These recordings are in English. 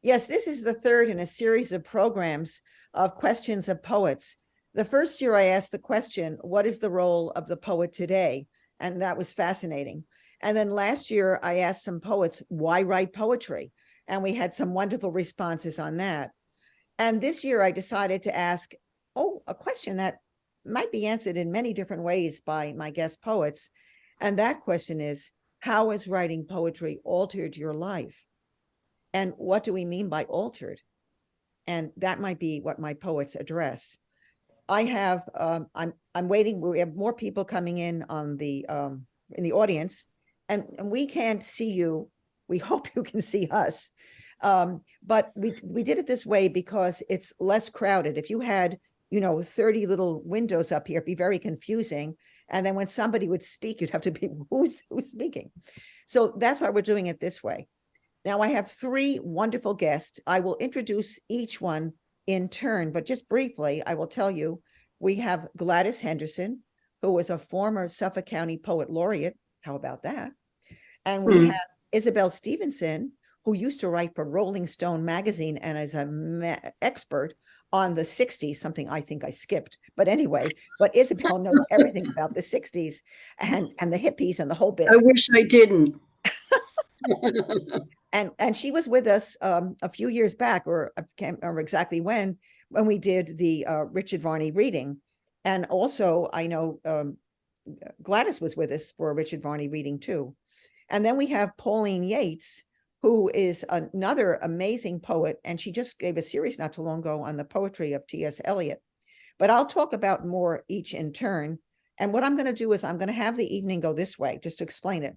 Yes, this is the third in a series of programs of questions of poets. The first year I asked the question, what is the role of the poet today? And that was fascinating. And then last year I asked some poets, why write poetry? And we had some wonderful responses on that. And this year I decided to ask, a question that might be answered in many different ways by my guest poets. And that question is, how has writing poetry altered your life? And what do we mean by altered? And that might be what my poets address. I have, I'm waiting. We have more people coming in on in the audience, and we can't see you. We hope you can see us. But we did it this way because it's less crowded. If you had, 30 little windows up here, it'd be very confusing. And then when somebody would speak, you'd have to be, who's speaking? So that's why we're doing it this way. Now I have three wonderful guests. I will introduce each one in turn, but just briefly, I will tell you, we have Gladys Henderson, who was a former Suffolk County Poet Laureate. How about that? And we have Isabel Stevenson, who used to write for Rolling Stone magazine and is an expert on the 60s, something I think I skipped. But anyway, but Isabel knows everything about the 60s and the hippies and the whole bit. I wish I didn't. And she was with us a few years back, or I can't remember exactly when we did the Richard Varney reading. And also, I know Gladys was with us for a Richard Varney reading too. And then we have Pauline Yeats, who is another amazing poet. And she just gave a series not too long ago on the poetry of T.S. Eliot. But I'll talk about more each in turn. And what I'm going to do is I'm going to have the evening go this way, just to explain it.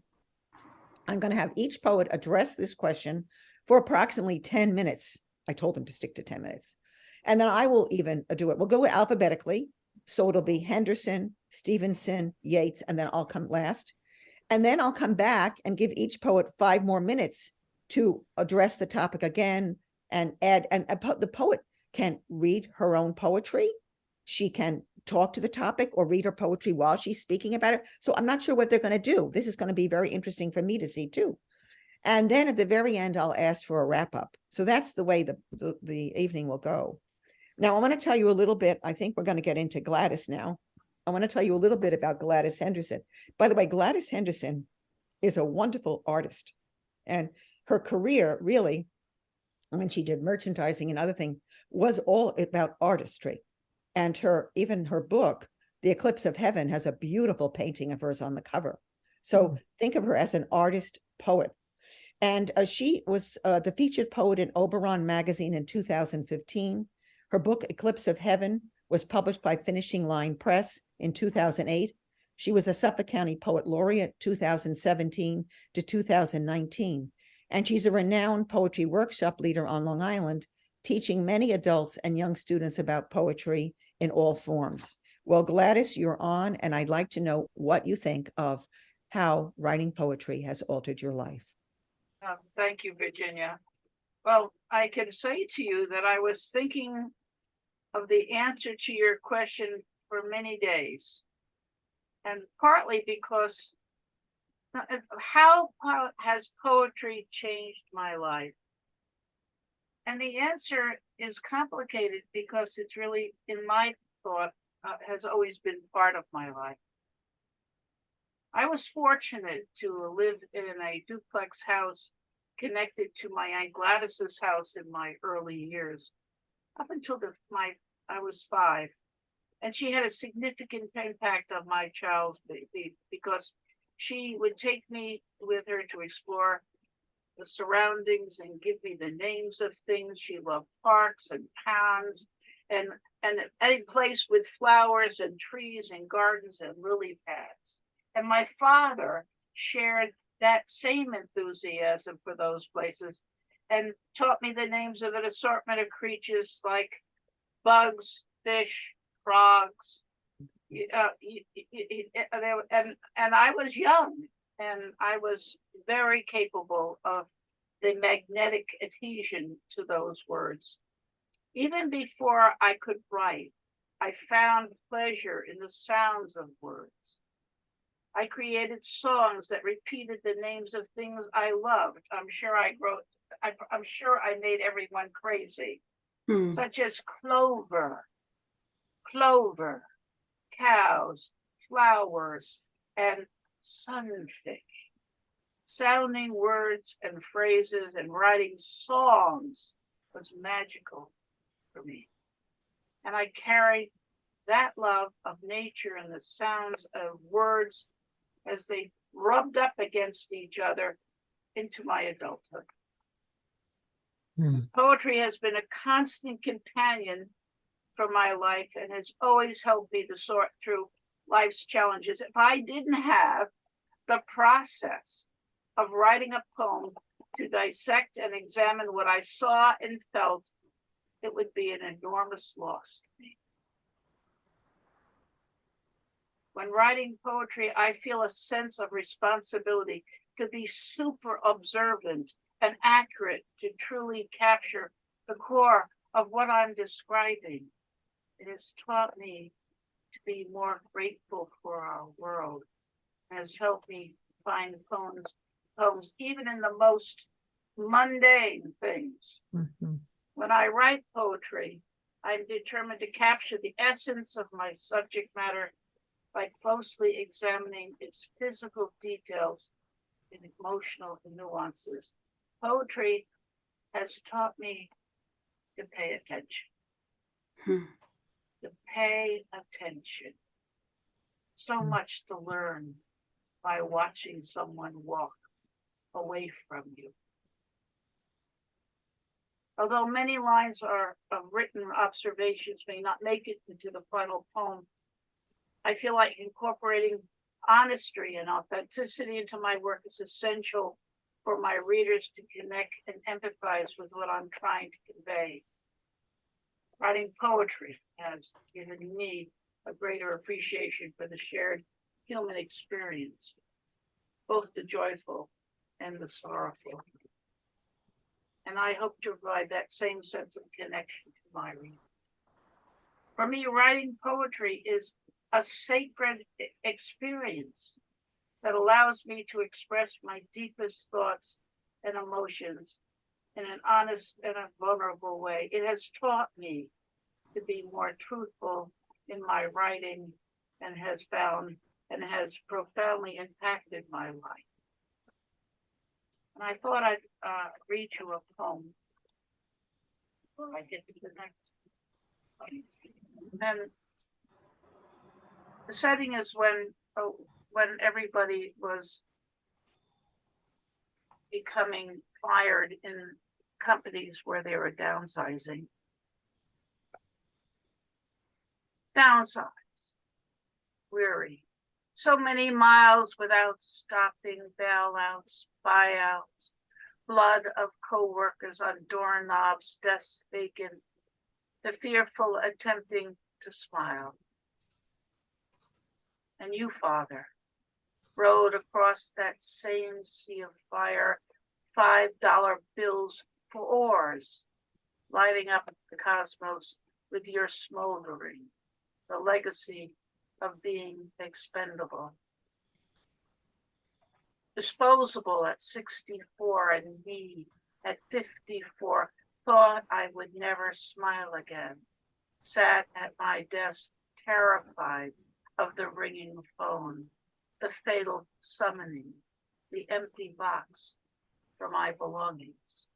I'm going to have each poet address this question for approximately 10 minutes. I told them to stick to 10 minutes. And then I will even do it. We'll go alphabetically. So it'll be Henderson, Stevenson, Yeats, and then I'll come last. And then I'll come back and give each poet 5 more minutes to address the topic again and add. And the poet can read her own poetry. She can talk to the topic or read her poetry while she's speaking about it. So I'm not sure what they're going to do. This is going to be very interesting for me to see too. And then at the very end, I'll ask for a wrap up. So that's the way the evening will go. Now, I want to tell you a little bit. I think we're going to get into Gladys now. I want to tell you a little bit about Gladys Henderson. By the way, Gladys Henderson is a wonderful artist. And her career really, when she did merchandising and other things, was all about artistry. And even her book, The Eclipse of Heaven, has a beautiful painting of hers on the cover. So think of her as an artist poet. And she was the featured poet in Oberon magazine in 2015. Her book, Eclipse of Heaven, was published by Finishing Line Press in 2008. She was a Suffolk County Poet Laureate 2017 to 2019. And she's a renowned poetry workshop leader on Long Island, teaching many adults and young students about poetry in all forms. Well, Gladys, you're on, and I'd like to know what you think of how writing poetry has altered your life. Thank you, Virginia. Well, I can say to you that I was thinking of the answer to your question for many days, and partly because how has poetry changed my life? And the answer is complicated because it's really, in my thought, has always been part of my life. I was fortunate to live in a duplex house connected to my Aunt Gladys's house in my early years, up until I was 5. And she had a significant impact on my childhood because she would take me with her to explore the surroundings and give me the names of things. She loved parks and ponds and any place with flowers and trees and gardens and lily pads. And my father shared that same enthusiasm for those places and taught me the names of an assortment of creatures like bugs, fish, frogs. And I was young, and I was very capable of the magnetic adhesion to those words. Even before I could write, I found pleasure in the sounds of words. I created songs that repeated the names of things I loved. I'm sure I I'm sure I made everyone crazy, Hmm. such as clover, clover, cows, flowers, and sunfish. Sounding words and phrases and writing songs was magical for me. And I carried that love of nature and the sounds of words as they rubbed up against each other into my adulthood. Hmm. Poetry has been a constant companion for my life and has always helped me to sort through life's challenges. If I didn't have the process of writing a poem to dissect and examine what I saw and felt, it would be an enormous loss to me. When writing poetry, I feel a sense of responsibility to be super observant and accurate to truly capture the core of what I'm describing. It has taught me to be more grateful for our world, and has helped me find poems even in the most mundane things. Mhm. When I write poetry, I'm determined to capture the essence of my subject matter by closely examining its physical details and emotional nuances. Poetry has taught me to pay attention, Hmm. to pay attention. So much to learn by watching someone walk away from you. Although many lines of written observations may not make it into the final poem, I feel like incorporating honesty and authenticity into my work is essential for my readers to connect and empathize with what I'm trying to convey. Writing poetry has given me a greater appreciation for the shared human experience, both the joyful and the sorrowful. And I hope to provide that same sense of connection to my readers. For me, writing poetry is a sacred experience that allows me to express my deepest thoughts and emotions in an honest and a vulnerable way. It has taught me to be more truthful in my writing and has profoundly impacted my life. And I thought I'd read you a poem before I get to the next one. And the setting is when everybody was becoming fired in companies where they were downsizing. Downsized, weary. So many miles without stopping, bailouts, buyouts, blood of co-workers on doorknobs, desks vacant, the fearful attempting to smile. And you, Father, rode across that same sea of fire, $5 bills for oars, lighting up the cosmos with your smoldering, the legacy of being expendable. Disposable at 64 and me at 54, thought I would never smile again. Sat at my desk, terrified of the ringing phone, the fatal summoning, the empty box for my belongings.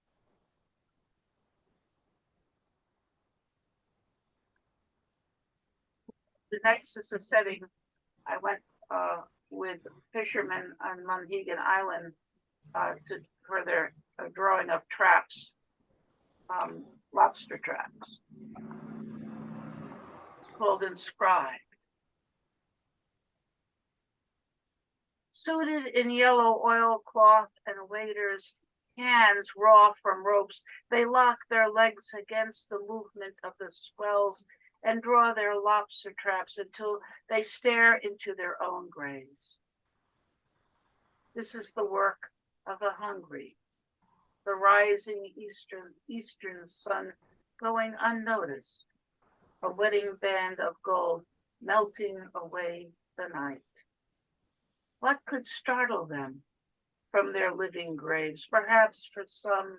The next is a setting I went with fishermen on Monhegan Island for their drawing of traps, lobster traps. It's called Inscribed. Suited in yellow oilcloth and waiters, hands raw from ropes, they lock their legs against the movement of the swells and draw their lobster traps until they stare into their own graves. This is the work of the hungry, the rising eastern sun going unnoticed, a wedding band of gold melting away the night. What could startle them from their living graves? Perhaps for some,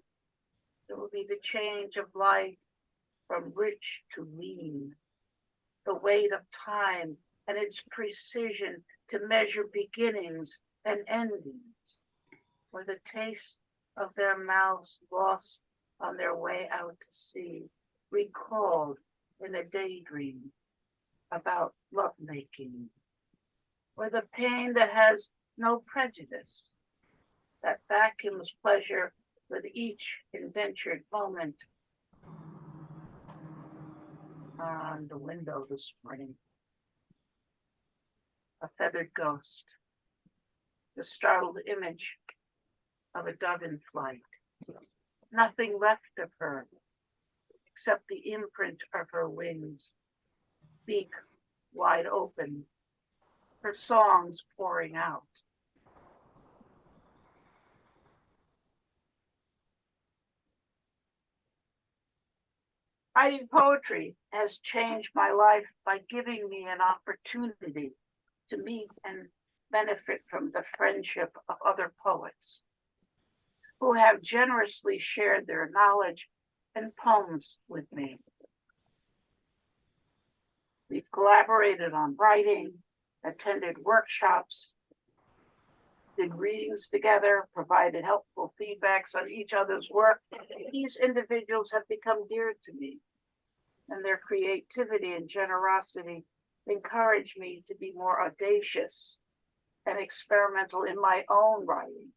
It will be the change of life from rich to lean, the weight of time and its precision to measure beginnings and endings, or the taste of their mouths lost on their way out to sea, recalled in a daydream about lovemaking, or the pain that has no prejudice, that vacuums pleasure with each indentured moment. On the window this morning, a feathered ghost, the startled image of a dove in flight. Nothing left of her except the imprint of her wings, beak wide open, her songs pouring out. Writing poetry has changed my life by giving me an opportunity to meet and benefit from the friendship of other poets who have generously shared their knowledge and poems with me. We've collaborated on writing, attended workshops, did readings together, provided helpful feedbacks on each other's work. These individuals have become dear to me, and their creativity and generosity encourage me to be more audacious and experimental in my own writing.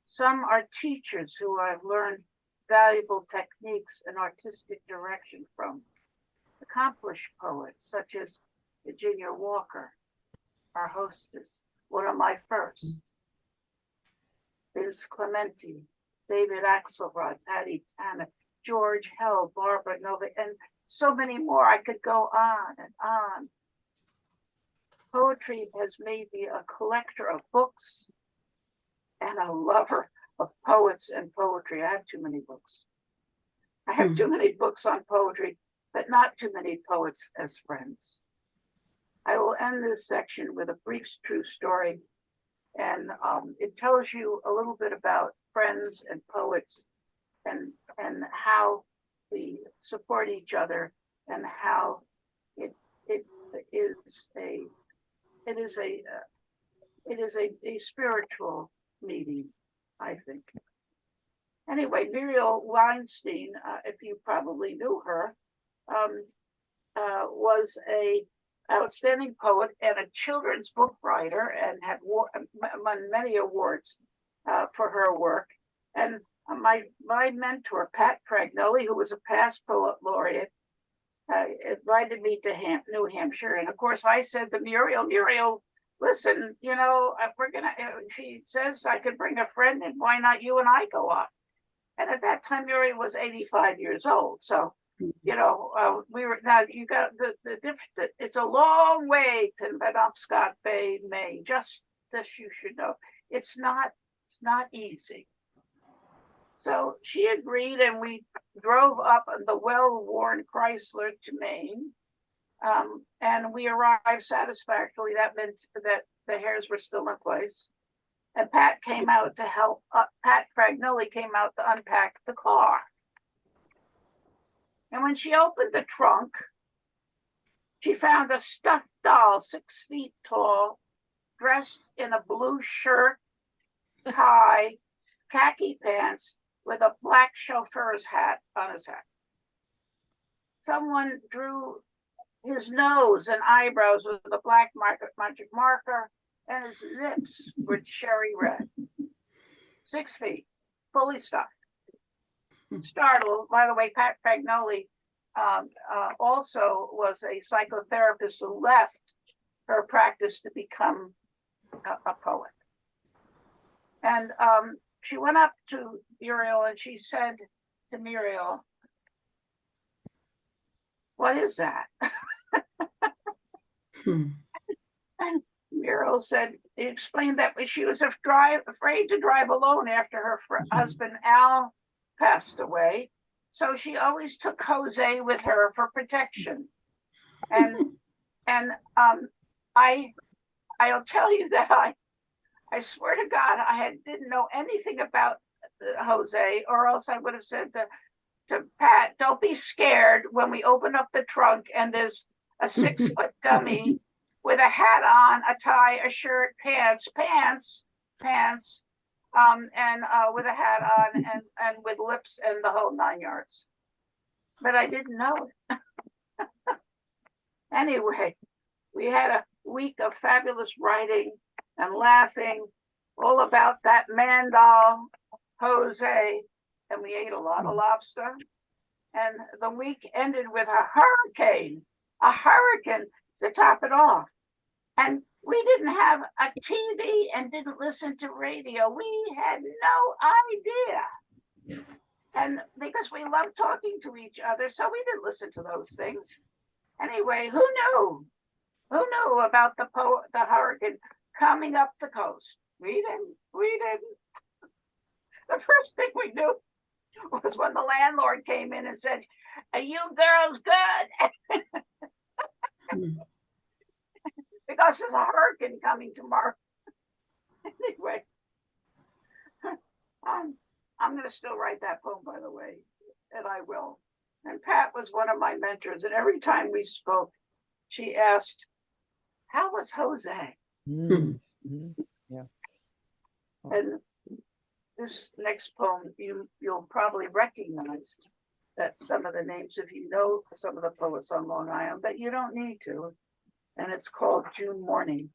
Some are teachers who I've learned valuable techniques and artistic direction from. Accomplished poets such as Virginia Walker, our hostess, one of my first, Vince Clementi, David Axelrod, Patty Tanner, George Hell, Barbara Nova, and so many more. I could go on and on. Poetry has made me a collector of books and a lover of poets and poetry. I have too many books. I have too many books on poetry, but not too many poets as friends. I will end this section with a brief true story, and it tells you a little bit about friends and poets and how we support each other and how it is a spiritual meeting, I think. Anyway, Muriel Weinstein, if you probably knew her, was a outstanding poet and a children's book writer, and had won many awards for her work. And my mentor, Pat Pragnoli, who was a past poet laureate, invited me to New Hampshire. And of course, I said to Muriel, listen, you know, she says I could bring a friend, and why not you and I go up? And at that time, Muriel was 85 years old. So, you know, you got the difference. It's a long way to Penobscot Bay, Maine. Just this you should know. It's not easy. So she agreed, and we drove up in the well-worn Chrysler to Maine. And we arrived satisfactorily. That meant that the hairs were still in place. And Pat came out to help. Pat Pragnoli came out to unpack the car. And when she opened the trunk, she found a stuffed doll 6 feet tall, dressed in a blue shirt, tie, khaki pants, with a black chauffeur's hat on his head. Someone drew his nose and eyebrows with a black magic marker, and his lips were cherry red. 6 feet, fully stuffed. Startled, by the way, Pat Pragnoli also was a psychotherapist who left her practice to become a poet. And she went up to Muriel and she said to Muriel, "What is that?" And Muriel said, he explained that she was afraid to drive alone after her husband Al passed away. So she always took Jose with her for protection. And I'll tell you that I swear to God, didn't know anything about Jose, or else I would have said to Pat, don't be scared when we open up the trunk and there's a 6-foot dummy with a hat on, a tie, a shirt, pants, and with a hat on and with lips and the whole 9 yards. But I didn't know it. Anyway, we had a week of fabulous writing and laughing, all about that man doll, Jose, and we ate a lot of lobster. And the week ended with a hurricane to top it off. And we didn't have a TV and didn't listen to radio. We had no idea. And because we loved talking to each other, so we didn't listen to those things. Anyway, who knew? Who knew about the hurricane coming up the coast? We didn't. The first thing we knew was when the landlord came in and said, "Are you girls good?" Because there's a hurricane coming tomorrow. Anyway, I'm going to still write that poem, by the way, and I will. And Pat was one of my mentors, and every time we spoke, she asked, "How was Jose?" Mm-hmm. Yeah. And this next poem, you'll probably recognize that some of the names, if you know some of the poets on Long Island, but you don't need to. And it's called June Morning.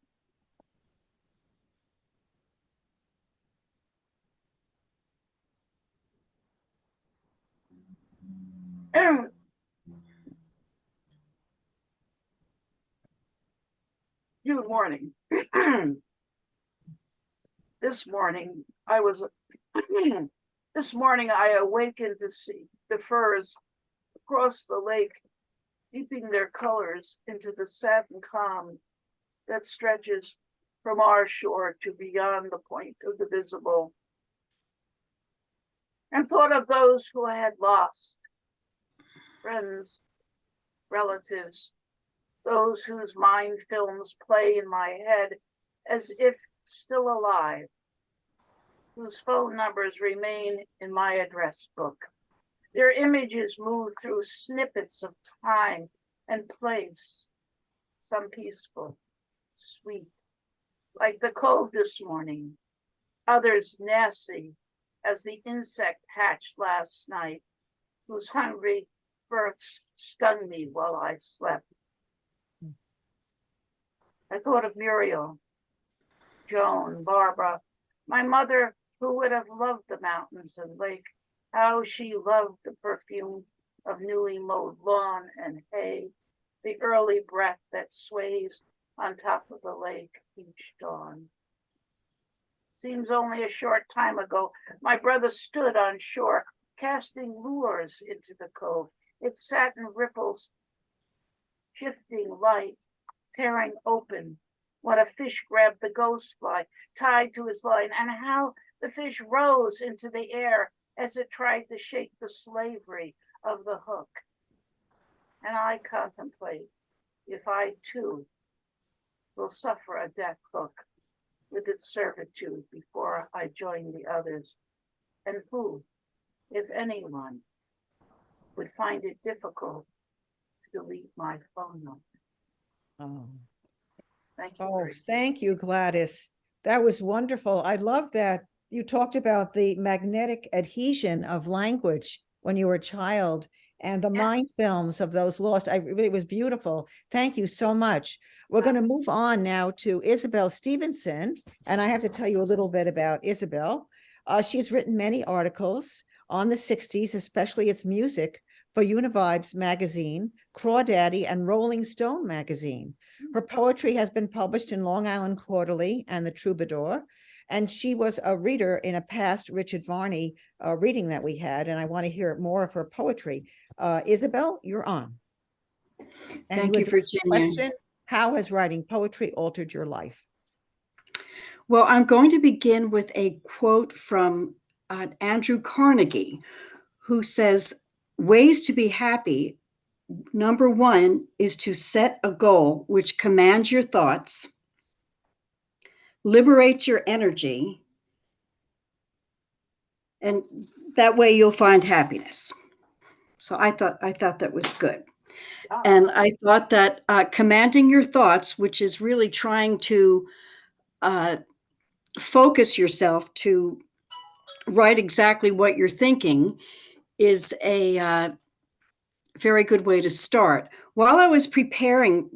June morning. This morning I awakened to see the firs across the lake deeping their colors into the satin calm that stretches from our shore to beyond the point of the visible, and thought of those who I had lost, friends, relatives, those whose mind films play in my head as if still alive, whose phone numbers remain in my address book. Their images move through snippets of time and place, some peaceful, sweet, like the cove this morning, others nasty as the insect hatched last night, whose hungry births stung me while I slept. I thought of Muriel, Joan, Barbara, my mother who would have loved the mountains and lake, how she loved the perfume of newly mowed lawn and hay, the early breath that sways on top of the lake each dawn. Seems only a short time ago, my brother stood on shore, casting lures into the cove, its satin ripples, shifting light, tearing open, when a fish grabbed the ghost fly tied to his line, and how the fish rose into the air as it tried to shake the slavery of the hook. And I contemplate if I too will suffer a death hook with its servitude before I join the others, and who, if anyone, would find it difficult to delete my phone number. Oh. Thank you. Oh, thank you, Gladys. That was wonderful. I love that you talked about the magnetic adhesion of language when you were a child and the mind films of those lost. It was beautiful. Thank you so much. We're going to move on now to Isabel Stevenson, and I have to tell you a little bit about Isabel. She's written many articles on the 60s, especially its music, for Univibes magazine, Crawdaddy, and Rolling Stone magazine. Her poetry has been published in Long Island Quarterly and the Troubadour, and she was a reader in a past Richard Varney reading that we had, and I want to hear more of her poetry. Isabel, you're on. And Thank you, Virginia. Question, how has writing poetry altered your life? Well, I'm going to begin with a quote from Andrew Carnegie, who says, ways to be happy. Number one is to set a goal which commands your thoughts, liberates your energy, And that way you'll find happiness. So I thought that was good. And I thought that commanding your thoughts, which is really trying to focus yourself to write exactly what you're thinking, is a very good way to start. While I was preparing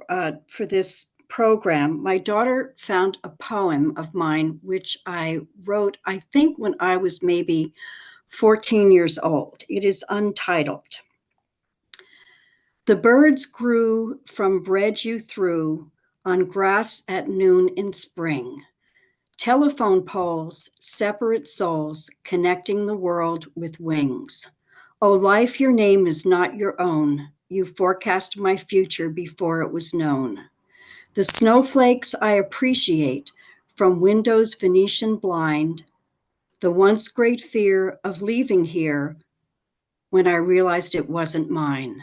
for this program, my daughter found a poem of mine, which I wrote, I think, when I was maybe 14 years old. It is untitled. The birds grew from bread you threw on grass at noon in spring. Telephone poles, separate souls, connecting the world with wings. Oh, life, your name is not your own. You forecast my future before it was known. The snowflakes I appreciate from windows Venetian blind, the once great fear of leaving here when I realized it wasn't mine.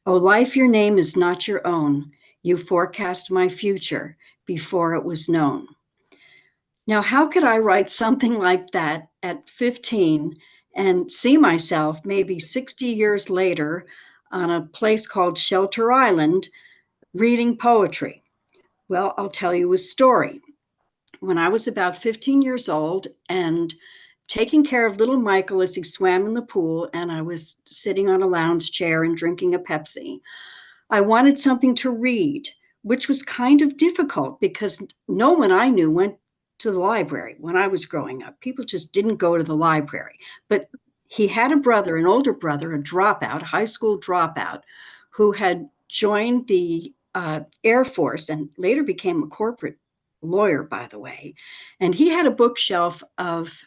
Oh, life, your name is not your own. You forecast my future before it was known. Now, how could I write something like that at 15 and see myself maybe 60 years later on a place called Shelter Island reading poetry? Well, I'll tell you a story. When I was about 15 years old and taking care of little Michael as he swam in the pool, and I was sitting on a lounge chair and drinking a Pepsi, I wanted something to read, which was kind of difficult because no one I knew went to the library when I was growing up. People just didn't go to the library. But he had a brother, an older brother, a dropout, a high school dropout, who had joined the Air Force and later became a corporate lawyer, by the way. And he had a bookshelf of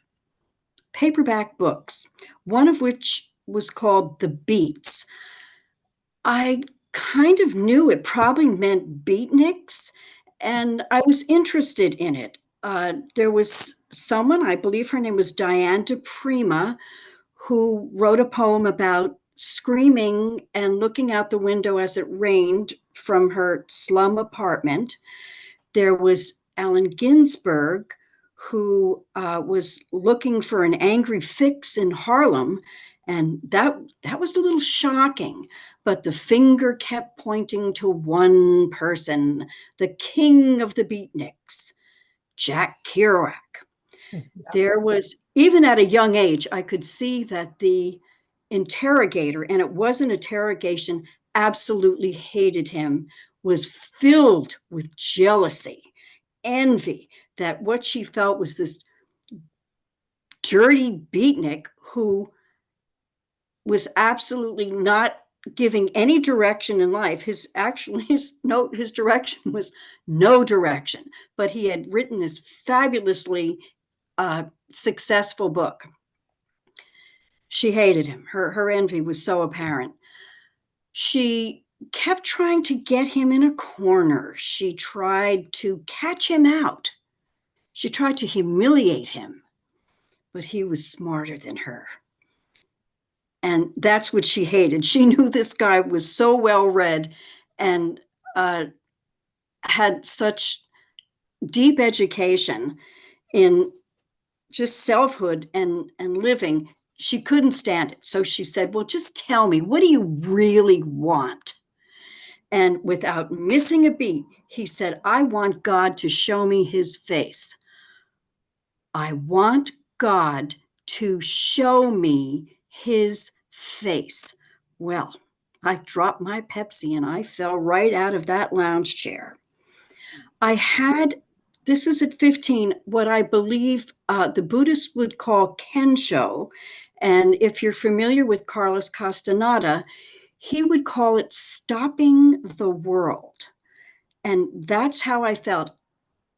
paperback books, one of which was called The Beats. I kind of knew it probably meant beatniks, and I was interested in it. There was someone, I believe her name was Diane DePrima, who wrote a poem about screaming and looking out the window as it rained from her slum apartment. There was Allen Ginsberg, who was looking for an angry fix in Harlem, and that was a little shocking. But the finger kept pointing to one person, the king of the beatniks, Jack Kerouac. There was, even at a young age, I could see that the interrogator, and it was an interrogation, absolutely hated him, was filled with jealousy, envy, that what she felt was this dirty beatnik who was absolutely not giving any direction in life. His direction was no direction, but he had written this fabulously successful book. She hated him. Her envy was so apparent. She kept trying to get him in a corner. She tried to catch him out. She tried to humiliate him, but he was smarter than her. And that's what she hated. She knew this guy was so well-read and had such deep education in just selfhood and living. She couldn't stand it. So she said, well, just tell me, what do you really want? And without missing a beat, he said, I want God to show me his face. I want God to show me his face. Well, I dropped my Pepsi and I fell right out of that lounge chair. I had, this is at 15, what I believe the Buddhists would call kensho. And if you're familiar with Carlos Castaneda, he would call it stopping the world. And that's how I felt.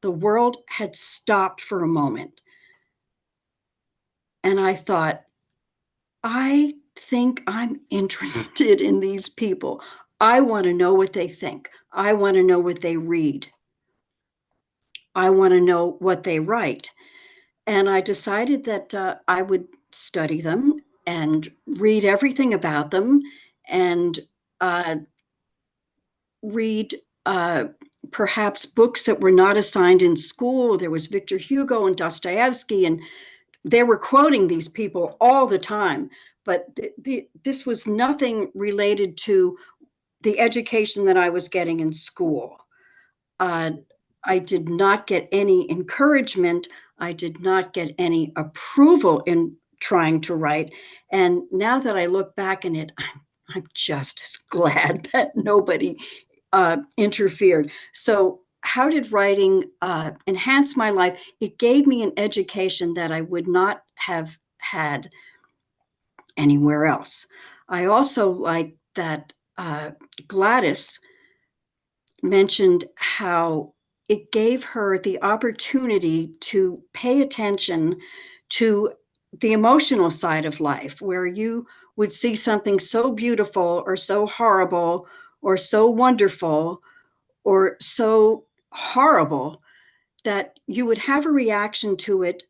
The world had stopped for a moment. And I thought, I think I'm interested in these people. I want to know what they think. I want to know what they read. I want to know what they write. And I decided that I would study them and read everything about them and read perhaps books that were not assigned in school. There was Victor Hugo and Dostoevsky and they were quoting these people all the time, but this was nothing related to the education that I was getting in school. I did not get any encouragement. I did not get any approval in trying to write. And now that I look back in it, I'm just as glad that nobody interfered. So how did writing enhance my life? It gave me an education that I would not have had anywhere else. I also like that Gladys mentioned how it gave her the opportunity to pay attention to the emotional side of life, where you would see something so beautiful or so horrible or so wonderful or so horrible that you would have a reaction to it,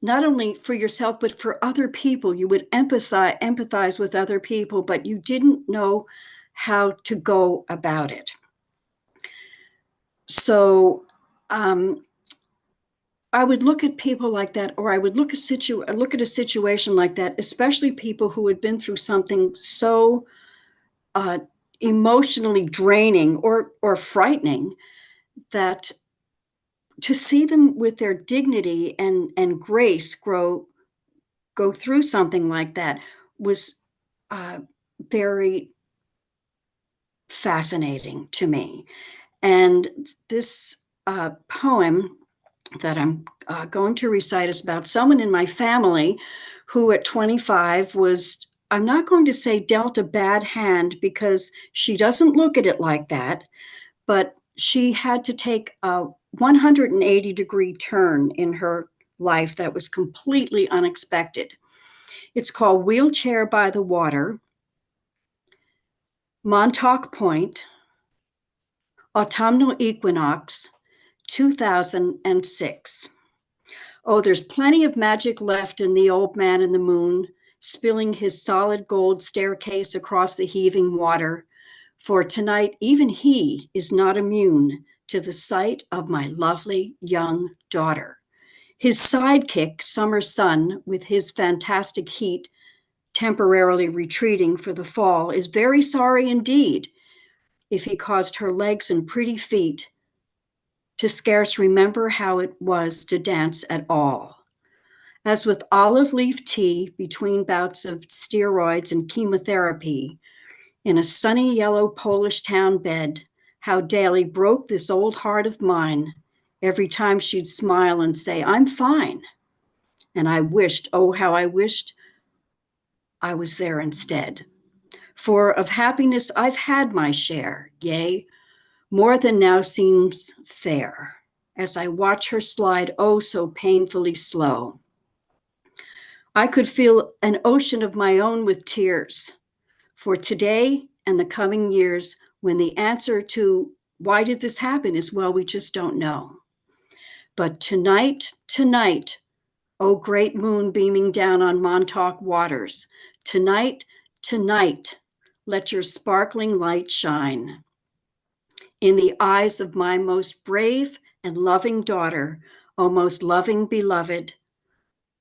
not only for yourself, but for other people. You would empathize with other people, but you didn't know how to go about it. So I would look at people like that, or I would look at a situation like that, especially people who had been through something so emotionally draining or frightening, that to see them with their dignity and grace go through something like that was very fascinating to me. And this poem that I'm going to recite is about someone in my family who at 25 was, I'm not going to say dealt a bad hand, because she doesn't look at it like that, but she had to take a 180-degree turn in her life that was completely unexpected. It's called Wheelchair by the Water, Montauk Point, Autumnal Equinox, 2006. Oh, there's plenty of magic left in the old man in the moon, spilling his solid gold staircase across the heaving water. For tonight, even he is not immune to the sight of my lovely young daughter. His sidekick, Summer Sun, with his fantastic heat, temporarily retreating for the fall, is very sorry indeed if he caused her legs and pretty feet to scarce remember how it was to dance at all. As with olive leaf tea between bouts of steroids and chemotherapy, in a sunny yellow Polish town bed, how daily broke this old heart of mine every time she'd smile and say, I'm fine. And I wished, oh, how I wished I was there instead. For of happiness I've had my share, yea, more than now seems fair, as I watch her slide oh so painfully slow. I could feel an ocean of my own with tears for today and the coming years, when the answer to why did this happen is, well, we just don't know. But tonight, oh great moon beaming down on Montauk waters, tonight, let your sparkling light shine in the eyes of my most brave and loving daughter, oh most loving beloved,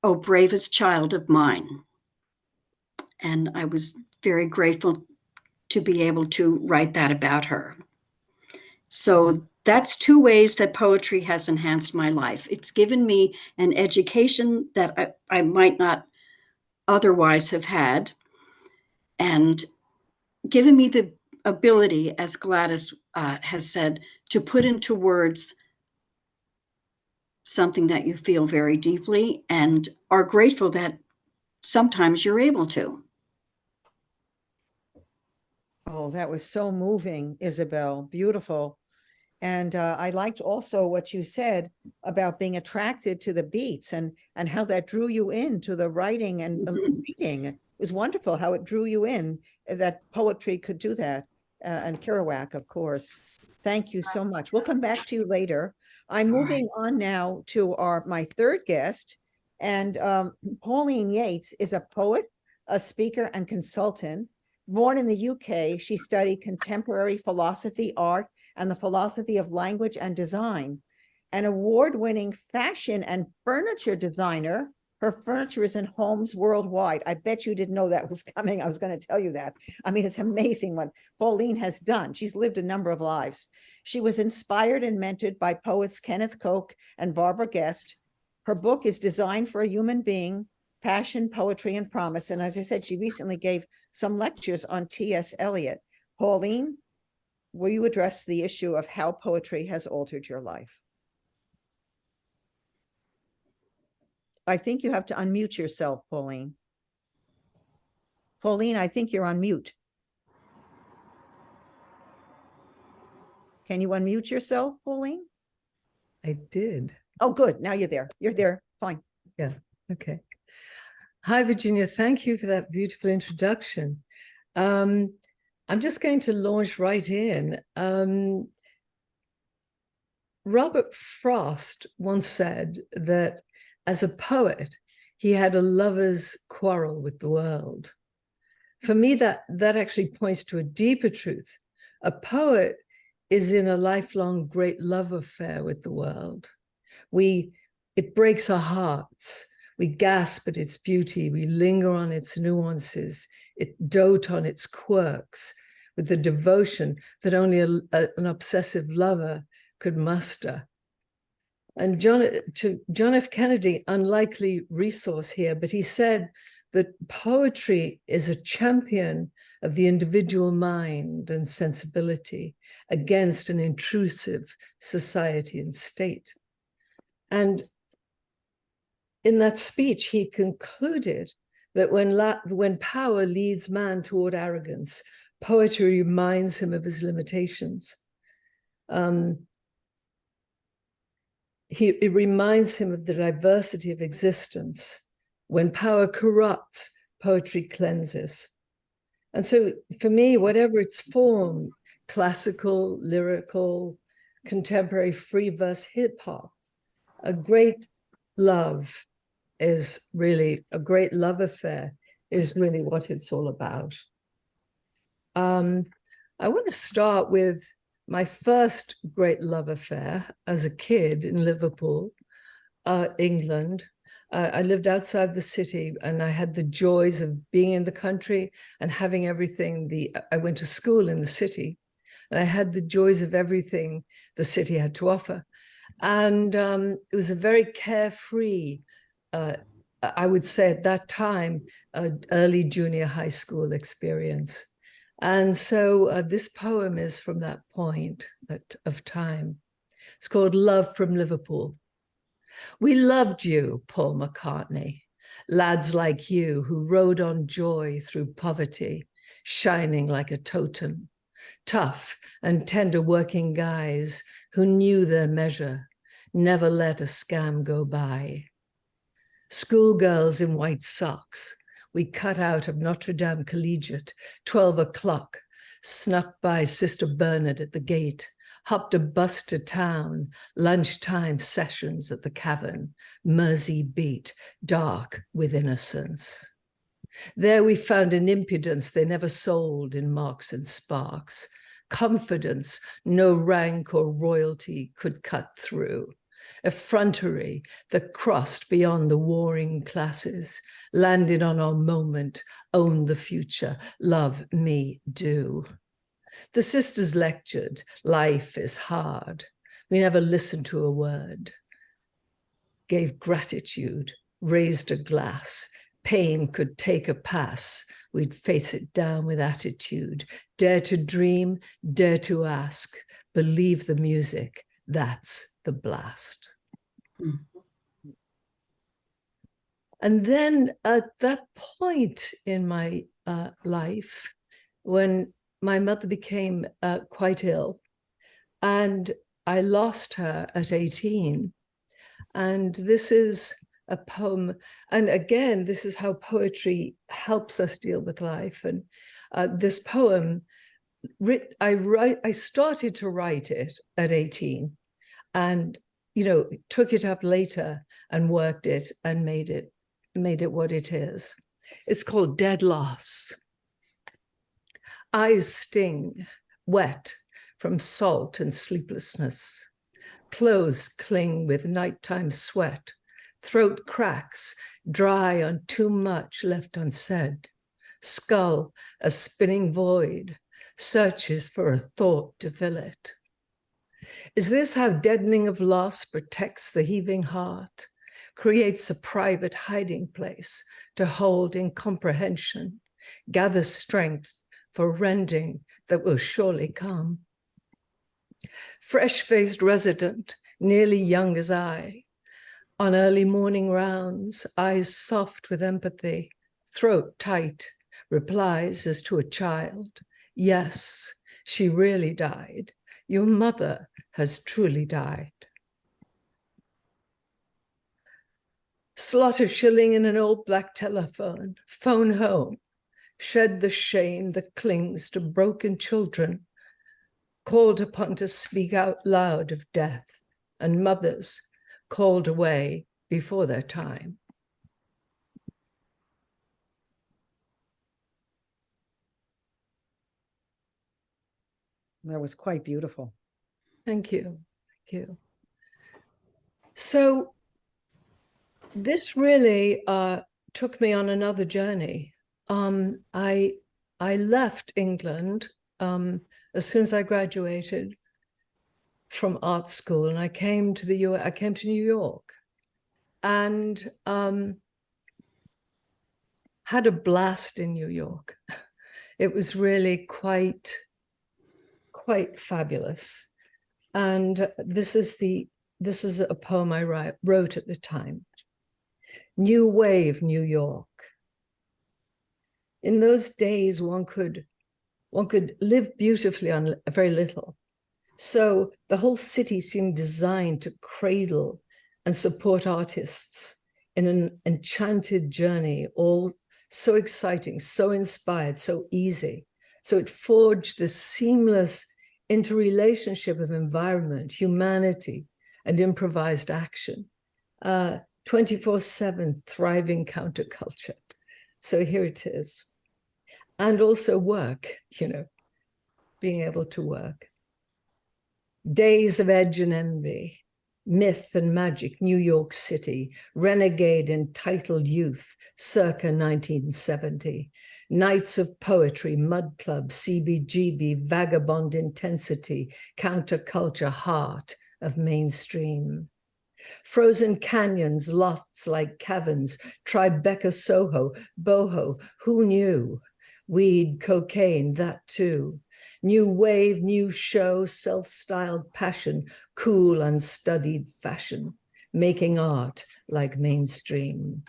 oh bravest child of mine. And I was very grateful to be able to write that about her. So that's two ways that poetry has enhanced my life. It's given me an education that I might not otherwise have had, and given me the ability, as Gladys has said, to put into words something that you feel very deeply and are grateful that sometimes you're able to. Oh, that was so moving, Isabel. Beautiful. And I liked also what you said about being attracted to the beats and how that drew you into the writing and the reading. It was wonderful how it drew you in, that poetry could do that. And Kerouac, of course. Thank you so much. We'll come back to you later. I'm moving on now to my third guest. And Pauline Yeats is a poet, a speaker, and consultant. Born in the UK, she studied contemporary philosophy, art, and the philosophy of language and design. An award-winning fashion and furniture designer, Her furniture is in homes worldwide. I bet you didn't know that was coming. I was going to tell you that. I mean, it's amazing what Pauline has done. She's lived a number of lives. She was inspired and mentored by poets Kenneth Koch and Barbara Guest. Her book is Designed for a Human Being, Passion, Poetry, and Promise. And as I said, she recently gave some lectures on T.S. Eliot. Pauline, will you address the issue of how poetry has altered your life? I think you have to unmute yourself, Pauline. Pauline, I think you're on mute. Can you unmute yourself, Pauline? I did. Oh, good. Now you're there. You're there. Fine. Yeah. Okay. Hi, Virginia. Thank you for that beautiful introduction. I'm just going to launch right in. Robert Frost once said that as a poet, he had a lover's quarrel with the world. For me, that actually points to a deeper truth. A poet is in a lifelong great love affair with the world. It breaks our hearts. We gasp at its beauty. We linger on its nuances. It dote on its quirks with the devotion that only an obsessive lover could muster. And John F. Kennedy, unlikely resource here, but he said that poetry is a champion of the individual mind and sensibility against an intrusive society and state. And in that speech, he concluded that when power leads man toward arrogance, poetry reminds him of his limitations. It reminds him of the diversity of existence. When power corrupts, poetry cleanses. And so for me, whatever its form, classical, lyrical, contemporary, free verse, hip hop, a great love is really, a great love affair is really what it's all about. I want to start with my first great love affair as a kid in Liverpool, England. I lived outside the city and I had the joys of being in the country and having everything. I went to school in the city and I had the joys of everything the city had to offer. And it was a very carefree, I would say at that time, early junior high school experience. And so this poem is from that point of time. It's called Love from Liverpool. We loved you, Paul McCartney, lads like you who rode on joy through poverty, shining like a totem, tough and tender working guys who knew their measure, never let a scam go by. Schoolgirls in white socks, we cut out of Notre Dame Collegiate, 12 o'clock, snuck by Sister Bernard at the gate, hopped a bus to town, lunchtime sessions at the Cavern, Mersey beat, dark with innocence. There we found an impudence they never sold in Marks and Sparks, confidence no rank or royalty could cut through, effrontery that crossed beyond the warring classes, landed on our moment, owned the future, love me do. The sisters lectured, life is hard. We never listened to a word. Gave gratitude, raised a glass. Pain could take a pass. We'd face it down with attitude. Dare to dream, dare to ask. Believe the music, that's the blast. Mm-hmm. And then at that point in my life, when my mother became quite ill, and I lost her at 18. And this is a poem, and again, this is how poetry helps us deal with life. And this poem, I started to write it at 18, and took it up later and worked it and made it what it is. It's called Dead Loss. Eyes sting, wet from salt and sleeplessness. Clothes cling with nighttime sweat. Throat cracks, dry on too much left unsaid. Skull, a spinning void, searches for a thought to fill it. Is this how deadening of loss protects the heaving heart, creates a private hiding place to hold incomprehension, gather strength for rending that will surely come? Fresh-faced resident, nearly young as I, on early morning rounds, eyes soft with empathy, throat tight, replies as to a child, yes, she really died. Your mother has truly died. Slot a shilling in an old black telephone, phone home, shed the shame that clings to broken children, called upon to speak out loud of death, and mothers called away before their time. That was quite beautiful. Thank you. Thank you. So this really took me on another journey. I left England as soon as I graduated from art school, and I came to the US. I came to New York, and had a blast in New York. It was really quite fabulous. And this is a poem I wrote at the time. New Wave, New York. In those days, one could live beautifully on very little. So the whole city seemed designed to cradle and support artists in an enchanted journey, all so exciting, so inspired, so easy. So it forged this seamless interrelationship of environment, humanity, and improvised action. 24/7 thriving counterculture. So here it is. And also work, being able to work. Days of edge and envy, myth and magic, New York City, renegade entitled youth, circa 1970. Nights of poetry, mud club, CBGB, vagabond intensity, counterculture heart of mainstream. Frozen canyons, lofts like caverns, Tribeca, Soho, boho, who knew? Weed, cocaine, that too. New wave, new show, self-styled passion, cool, unstudied fashion, making art like mainstream.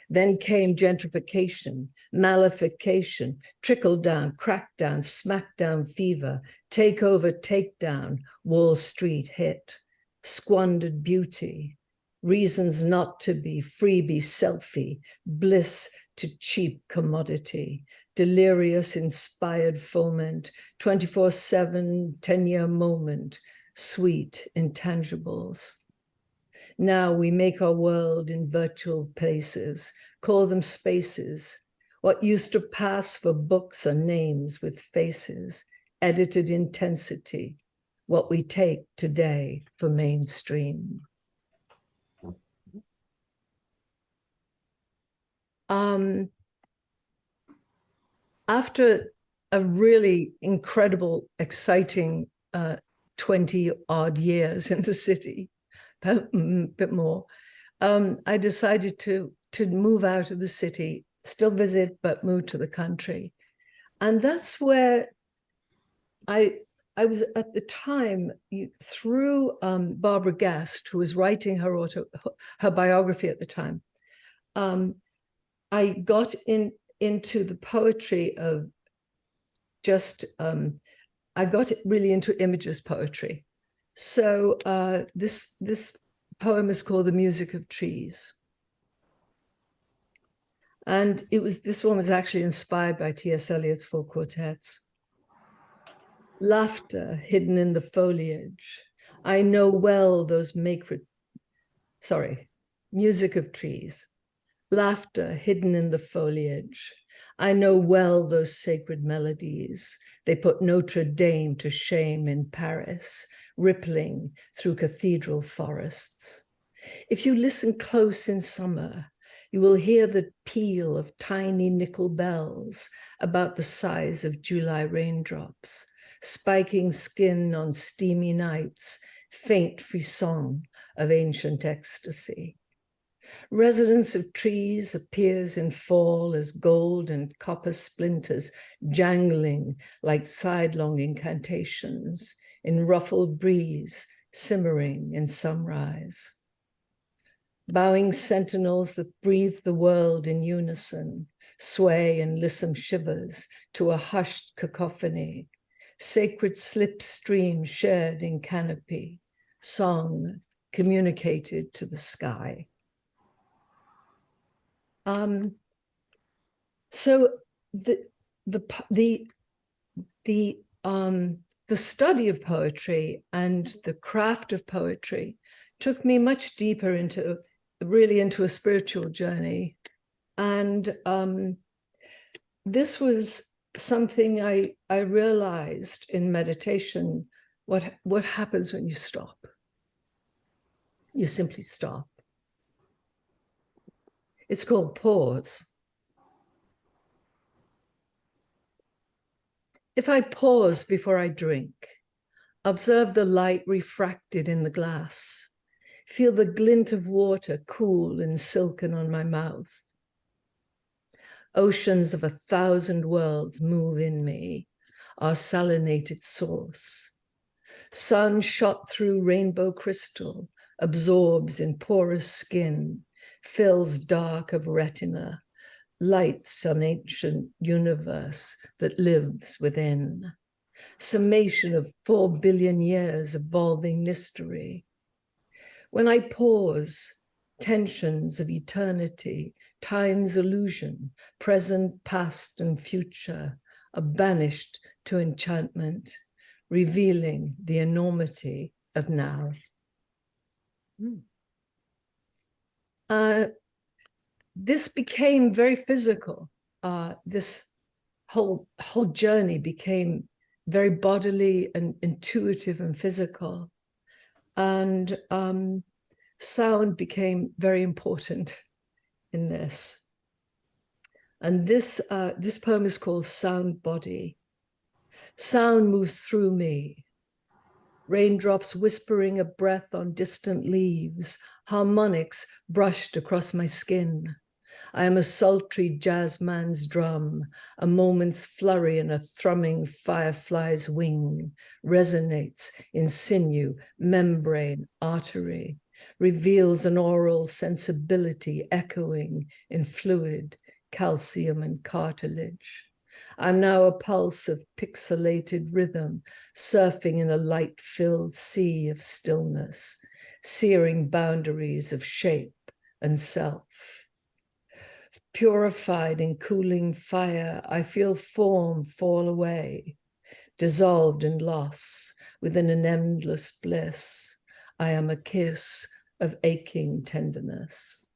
Then came gentrification, malification, trickle down, crackdown, smackdown fever, takeover, takedown, Wall Street hit, squandered beauty, reasons not to be, freebie, selfie, bliss to cheap commodity, delirious, inspired foment, 24/7, 10-year moment, sweet intangibles. Now we make our world in virtual places, call them spaces. What used to pass for books are names with faces, edited intensity, what we take today for mainstream. After a really incredible, exciting 20-odd years in the city, a bit more, I decided to move out of the city, still visit, but move to the country. And that's where I was at the time, through Barbara Guest, who was writing her biography at the time, I got into the poetry of just, I got really into Images poetry. So this poem is called The Music of Trees. And this one was actually inspired by T.S. Eliot's Four Quartets. Laughter hidden in the foliage. I know well those Music of Trees. Laughter hidden in the foliage. I know well those sacred melodies. They put Notre Dame to shame in Paris, rippling through cathedral forests. If you listen close in summer, you will hear the peal of tiny nickel bells about the size of July raindrops, spiking skin on steamy nights, faint frisson of ancient ecstasy. Resonance of trees appears in fall as gold and copper splinters jangling like sidelong incantations in ruffled breeze simmering in sunrise. Bowing sentinels that breathe the world in unison, sway in lissome shivers to a hushed cacophony, sacred slipstream shared in canopy, song communicated to the sky. So the study of poetry and the craft of poetry took me much deeper into a spiritual journey. And this was something I realized in meditation, what happens when you stop. You simply stop. It's called pause. If I pause before I drink, observe the light refracted in the glass, feel the glint of water cool and silken on my mouth. Oceans of 1,000 worlds move in me, our salinated source. Sun shot through rainbow crystal, absorbs in porous skin, fills dark of retina, lights an ancient universe that lives within. Summation of 4 billion years evolving mystery. When I pause, tensions of eternity, time's illusion, present, past, and future are banished to enchantment, revealing the enormity of now. This became very physical. This whole journey became very bodily and intuitive and physical. And sound became very important in this. And this poem is called Sound Body. Sound moves through me. Raindrops whispering a breath on distant leaves, harmonics brushed across my skin. I am a sultry jazzman's drum, a moment's flurry and a thrumming firefly's wing, resonates in sinew, membrane, artery, reveals an oral sensibility echoing in fluid, calcium and cartilage. I'm now a pulse of pixelated rhythm, surfing in a light-filled sea of stillness, searing boundaries of shape and self. Purified in cooling fire, I feel form fall away, dissolved in loss, within an endless bliss. I am a kiss of aching tenderness.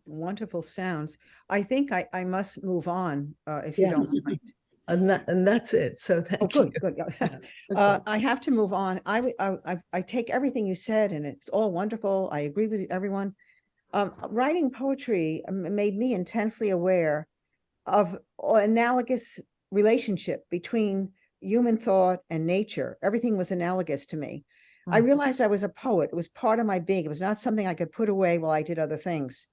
Wonderful sounds. I think I must move on, if you don't mind. And that's it. So thank you. Good. Yeah. Okay. I have to move on. I take everything you said, and it's all wonderful. I agree with everyone. Writing poetry made me intensely aware of analogous relationship between human thought and nature. Everything was analogous to me. I realized I was a poet. It was part of my being. It was not something I could put away while I did other things.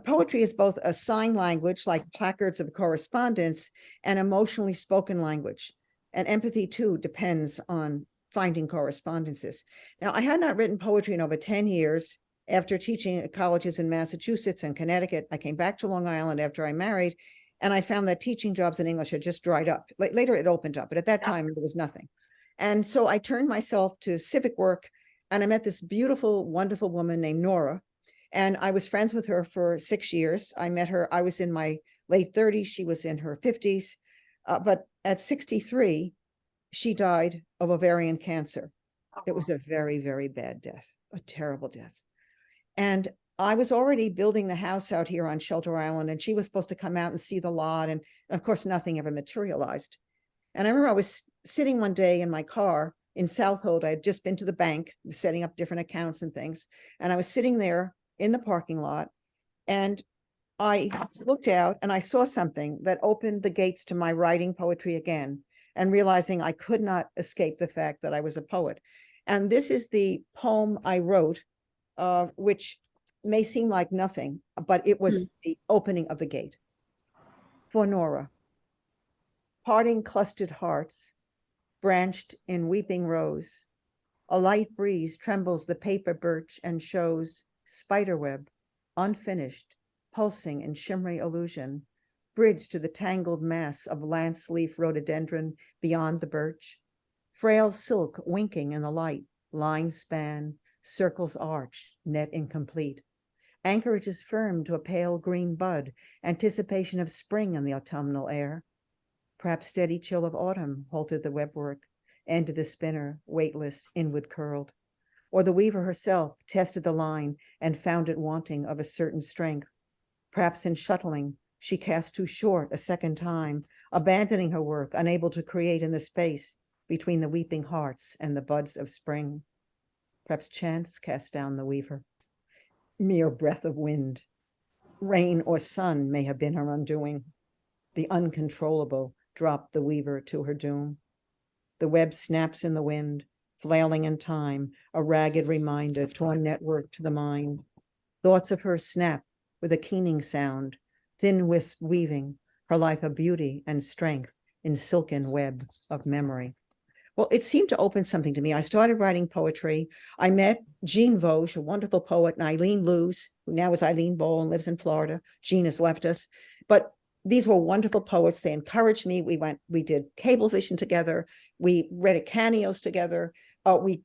Poetry is both a sign language, like placards of correspondence, and emotionally spoken language. And empathy, too, depends on finding correspondences. Now, I had not written poetry in over 10 years. After teaching at colleges in Massachusetts and Connecticut, I came back to Long Island after I married, and I found that teaching jobs in English had just dried up. Later, it opened up, but at that time, there was nothing. And so I turned myself to civic work, and I met this beautiful, wonderful woman named Nora, and I was friends with her for 6 years. I met her, I was in my late 30s, she was in her 50s, but at 63, she died of ovarian cancer. It was a very, very bad death, a terrible death. And I was already building the house out here on Shelter Island, and she was supposed to come out and see the lot. And of course, nothing ever materialized. And I remember I was sitting one day in my car in Southold. I had just been to the bank, setting up different accounts and things. And I was sitting there in the parking lot, and I looked out and I saw something that opened the gates to my writing poetry again, and realizing I could not escape the fact that I was a poet. And this is the poem I wrote, which may seem like nothing, but it was the opening of the gate. For Nora, parting clustered hearts, branched in weeping rose, a light breeze trembles the paper birch and shows spiderweb, unfinished, pulsing in shimmery illusion, bridge to the tangled mass of lance leaf rhododendron beyond the birch, frail silk winking in the light, line span, circles arch, net incomplete. Anchorage is firm to a pale green bud, anticipation of spring in the autumnal air. Perhaps steady chill of autumn halted the webwork, ended the spinner, weightless, inward curled. Or the weaver herself tested the line and found it wanting of a certain strength. Perhaps in shuttling, she cast too short a second time, abandoning her work, unable to create in the space between the weeping hearts and the buds of spring. Perhaps chance cast down the weaver. Mere breath of wind. Rain or sun may have been her undoing. The uncontrollable dropped the weaver to her doom. The web snaps in the wind, flailing in time, a ragged reminder, torn network to the mind. Thoughts of her snap with a keening sound, thin wisp weaving, her life of beauty and strength in silken web of memory. Well, it seemed to open something to me. I started writing poetry. I met Jean Vosges, a wonderful poet, and Eileen Lewis, who now is Eileen Bowl and lives in Florida. Jean has left us. But these were wonderful poets. They encouraged me. We did Cablevision together. We read at Caneos together. Eileen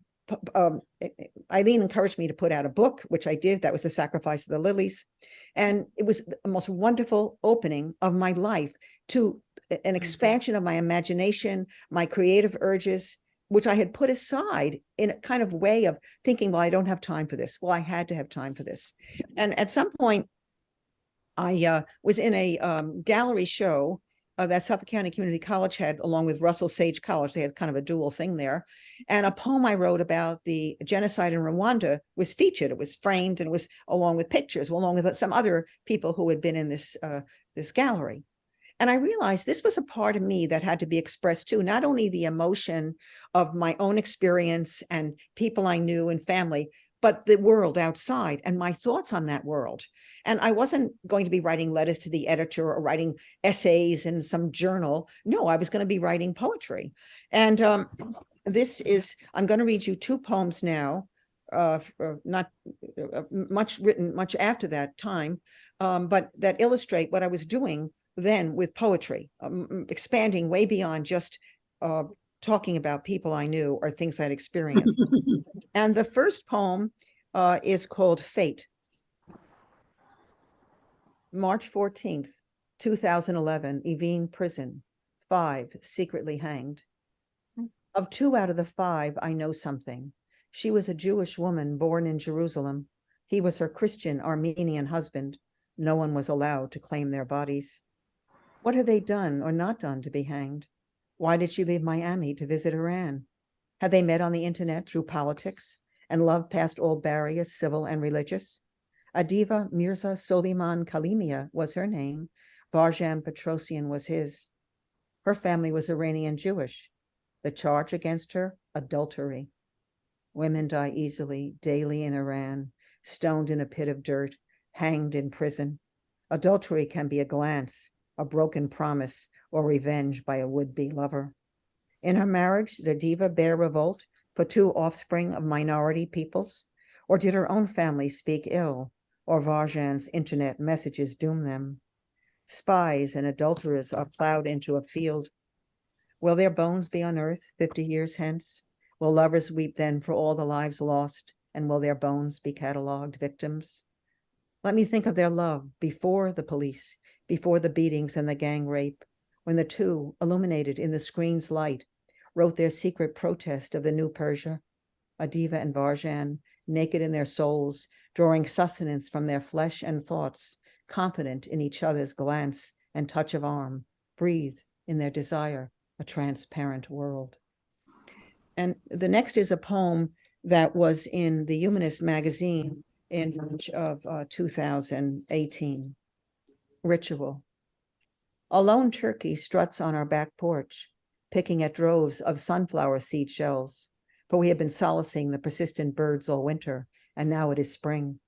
encouraged me to put out a book, which I did. That was The Sacrifice of the Lilies. And it was the most wonderful opening of my life to an expansion of my imagination, my creative urges, which I had put aside in a kind of way of thinking, well, I don't have time for this. Well, I had to have time for this. And at some point, I was in a gallery show that Suffolk County Community College had, along with Russell Sage College. They had kind of a dual thing there. And a poem I wrote about the genocide in Rwanda was featured. It was framed and it was along with pictures, along with some other people who had been in this gallery. And I realized this was a part of me that had to be expressed too, not only the emotion of my own experience and people I knew and family, but the world outside and my thoughts on that world. And I wasn't going to be writing letters to the editor or writing essays in some journal. No, I was going to be writing poetry. And I'm going to read you two poems now, not much written much after that time, but that illustrate what I was doing then with poetry, expanding way beyond just talking about people I knew or things I'd experienced. And the first poem is called Fate. March 14th, 2011, Evine Prison, 5 secretly hanged. Of 2 out of the 5, I know something. She was a Jewish woman born in Jerusalem. He was her Christian Armenian husband. No one was allowed to claim their bodies. What had they done or not done to be hanged? Why did she leave Miami to visit Iran? Had they met on the internet through politics and love past all barriers, civil and religious? Adiva Mirza Soliman Kalimia was her name. Varjan Petrosian was his. Her family was Iranian Jewish. The charge against her, adultery. Women die easily, daily in Iran, stoned in a pit of dirt, hanged in prison. Adultery can be a glance, a broken promise, or revenge by a would-be lover. In her marriage, did Adiva bear revolt for 2 offspring of minority peoples? Or did her own family speak ill, or Varjan's internet messages doom them? Spies and adulterers are plowed into a field. Will their bones be unearthed 50 years hence? Will lovers weep then for all the lives lost, and will their bones be catalogued victims? Let me think of their love before the police, before the beatings and the gang rape, when the two, illuminated in the screen's light, wrote their secret protest of the new Persia. Adiva and Varjan, naked in their souls, drawing sustenance from their flesh and thoughts, confident in each other's glance and touch of arm, breathe in their desire a transparent world. And the next is a poem that was in the Humanist magazine in March of 2018. Ritual. A lone turkey struts on our back porch, picking at droves of sunflower seed shells, for we have been solacing the persistent birds all winter, and now it is spring.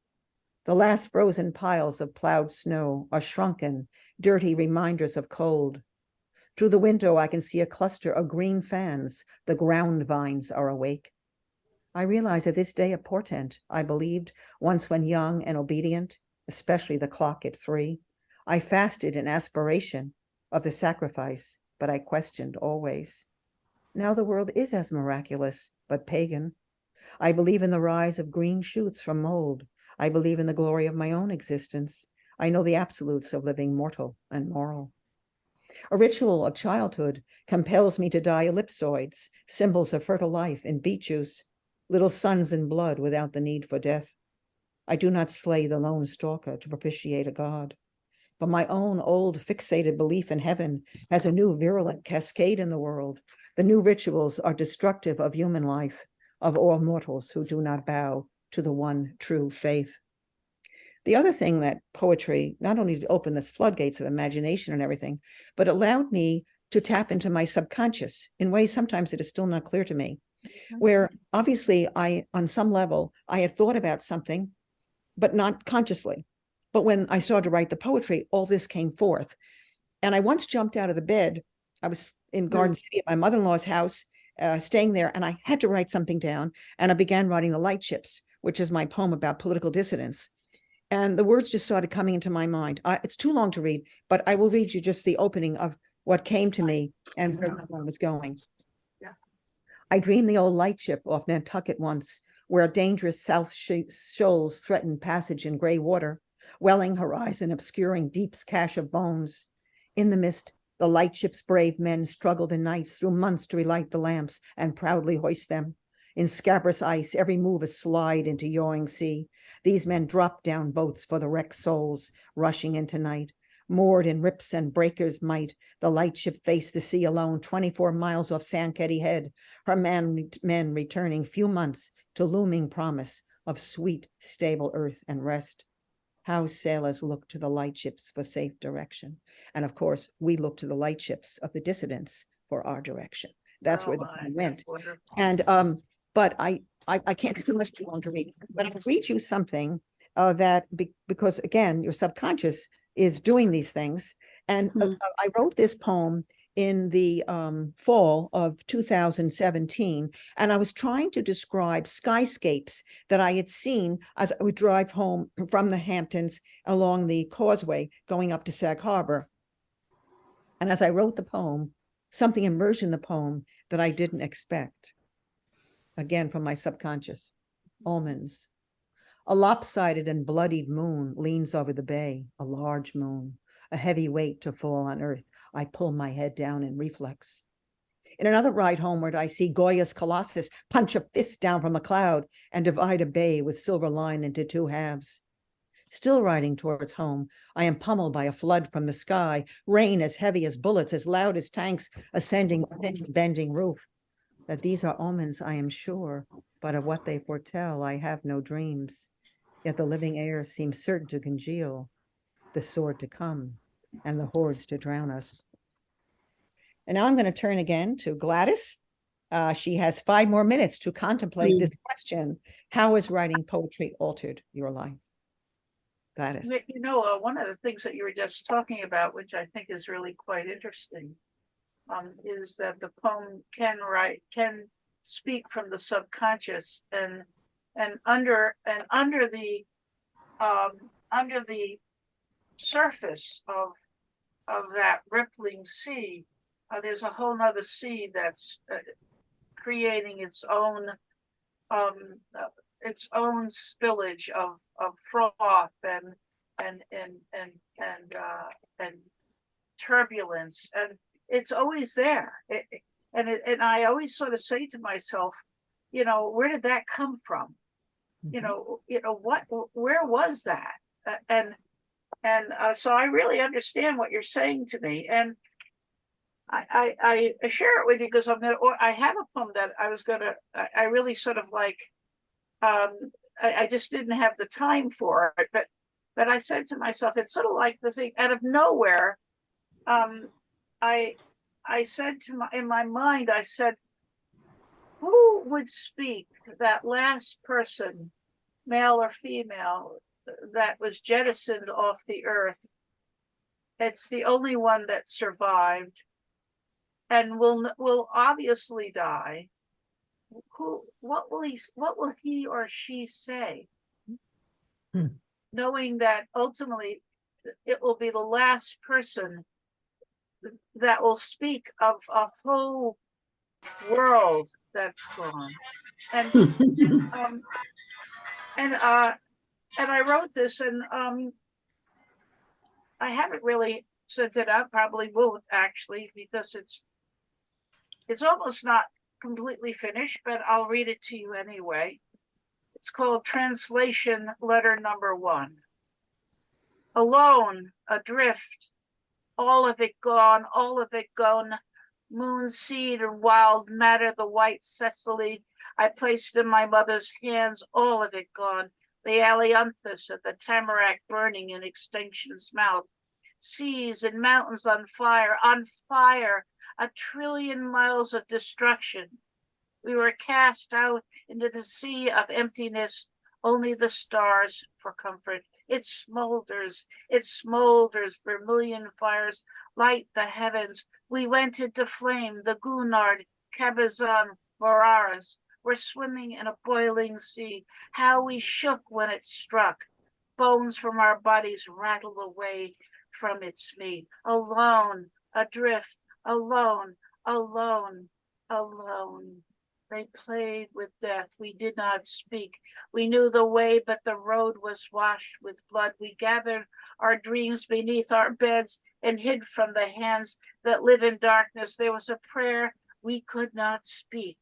The last frozen piles of plowed snow are shrunken, dirty reminders of cold. Through the window, I can see a cluster of green fans. The ground vines are awake. I realize at this day a portent I believed once when young and obedient, especially the clock at 3. I fasted in aspiration of the sacrifice, but I questioned always. Now the world is as miraculous, but pagan. I believe in the rise of green shoots from mold. I believe in the glory of my own existence. I know the absolutes of living mortal and moral. A ritual of childhood compels me to dye ellipsoids, symbols of fertile life in beet juice, little suns in blood without the need for death. I do not slay the lone stalker to propitiate a god. But my own old fixated belief in heaven has a new virulent cascade in the world. The new rituals are destructive of human life, of all mortals who do not bow to the one true faith. The other thing that poetry not only opened this floodgates of imagination and everything, but allowed me to tap into my subconscious in ways sometimes that is still not clear to me, where obviously on some level, I had thought about something, but not consciously. But when I started to write the poetry, all this came forth. And I once jumped out of the bed. I was in Garden City at my mother-in-law's house, staying there, and I had to write something down. And I began writing The Light Ships, which is my poem about political dissidence. And the words just started coming into my mind. It's too long to read, but I will read you just the opening of what came to me and where the one was going. Yeah. I dreamed the old lightship off Nantucket once, where dangerous south shoals threatened passage in gray water, welling horizon obscuring deep's cache of bones. In the mist, the lightship's brave men struggled in nights through months to relight the lamps and proudly hoist them. In scabrous ice, every move a slide into yawing sea. These men dropped down boats for the wrecked souls, rushing into night. Moored in rips and breakers might, the lightship faced the sea alone, 24 miles off Sankaty Head, her men returning few months to looming promise of sweet, stable earth and rest. How sailors look to the lightships for safe direction. And of course, we look to the lightships of the dissidents for our direction. That's where the poem went. And but I can't, it's too much too long to read, but I'll read you something because again, your subconscious is doing these things. And I wrote this poem in the fall of 2017, and I was trying to describe skyscapes that I had seen as I would drive home from the Hamptons along the causeway going up to Sag Harbor. And as I wrote the poem, something emerged in the poem that I didn't expect. Again, from my subconscious. Almonds. A lopsided and bloodied moon leans over the bay, a large moon, a heavy weight to fall on earth. I pull my head down in reflex. In another ride homeward, I see Goya's Colossus punch a fist down from a cloud and divide a bay with silver line into 2 halves. Still riding towards home, I am pummeled by a flood from the sky, rain as heavy as bullets, as loud as tanks ascending thin bending roof. That these are omens, I am sure, but of what they foretell, I have no dreams. Yet the living air seems certain to congeal, the sword to come, and the hordes to drown us. And now I'm going to turn again to Gladys. She has 5 more minutes to contemplate this question. How has writing poetry altered your life? Gladys. You know, one of the things that you were just talking about, which I think is really quite interesting, is that the poem can speak from the subconscious and under the surface of that rippling sea, there's a whole nother sea that's creating its own spillage of froth and turbulence, and it's always there. And I always sort of say to myself, you know, where did that come from? You know, where was that? So I really understand what you're saying to me. And I share it with you because I have a poem that I really sort of like, I just didn't have the time for it, but I said to myself, it's sort of like this thing out of nowhere. I said in my mind, I said, who would speak that last person, male or female, that was jettisoned off the earth? It's the only one that survived and will obviously die. What will he or she say? Knowing that ultimately it will be the last person that will speak of a whole world that's gone. And and I wrote this, and I haven't really sent it out, probably won't actually, because it's almost not completely finished, but I'll read it to you anyway. It's called Translation Letter Number 1. Alone, adrift, all of it gone, all of it gone. Moon seed or wild matter, the white Cecily I placed in my mother's hands, all of it gone. The ailanthus of the tamarack burning in extinction's mouth. Seas and mountains on fire, a trillion miles of destruction. We were cast out into the sea of emptiness, only the stars for comfort. It smolders, vermilion fires light the heavens. We went into flame, the Gunard, Cabazon, Moraris. We're swimming in a boiling sea. How we shook when it struck. Bones from our bodies rattled away from its meat. Alone, adrift, alone, alone, alone. They played with death. We did not speak. We knew the way, but the road was washed with blood. We gathered our dreams beneath our beds and hid from the hands that live in darkness. There was a prayer we could not speak,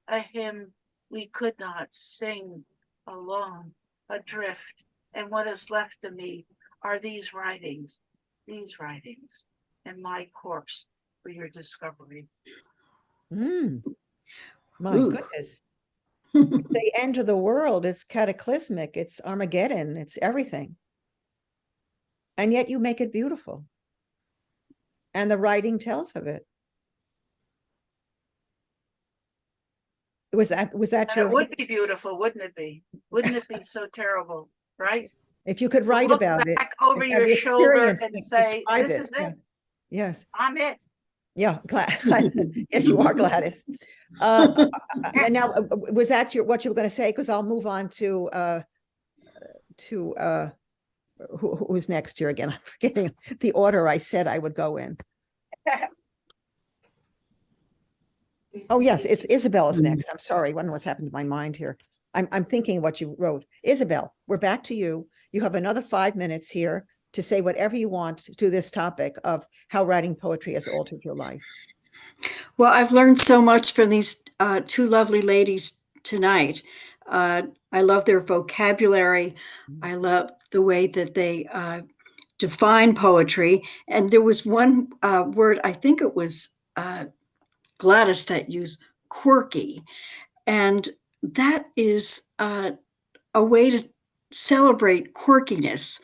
a hymn we could not sing, alone, adrift. And what is left of me are these writings, and my corpse for your discovery. My goodness. The end of the world is cataclysmic. It's Armageddon. It's everything. And yet you make it beautiful. And the writing tells of it. Was that And it would be beautiful, wouldn't it be? Wouldn't it be so terrible, right? If you could write Look about it. back over and have your the shoulder experience and to say, describe this is Yeah. it. Yes. I'm it. Yeah, yes, you are, Gladys. And now, was that what you were going to say? Because I'll move on to who's next here again? I'm forgetting the order I said I would go in. Oh yes, it's Isabel is next. I'm sorry, what's happened to my mind here? I'm thinking what you wrote. Isabel, we're back to you. You have another 5 minutes here to say whatever you want to this topic of how writing poetry has altered your life. Well, I've learned so much from these two lovely ladies tonight. I love their vocabulary. I love the way that they define poetry. And there was one word, I think it was Gladys, that used quirky. And that is a way to celebrate quirkiness.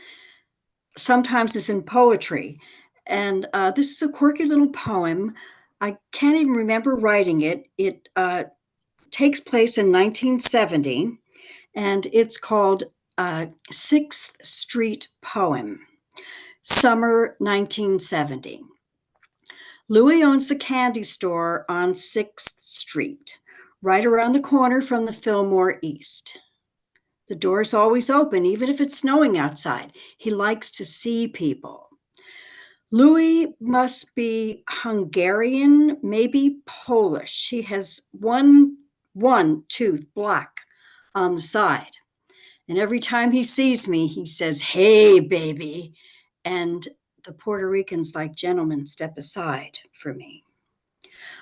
Sometimes it's in poetry. And this is a quirky little poem. I can't even remember writing it. It takes place in 1970, and it's called Sixth Street Poem, Summer 1970. Louis owns the candy store on 6th Street, right around the corner from the Fillmore East. The door's always open, even if it's snowing outside. He likes to see people. Louis must be Hungarian, maybe Polish. She has one tooth black on the side. And every time he sees me, he says, "Hey, baby." And the Puerto Ricans, like gentlemen, step aside for me.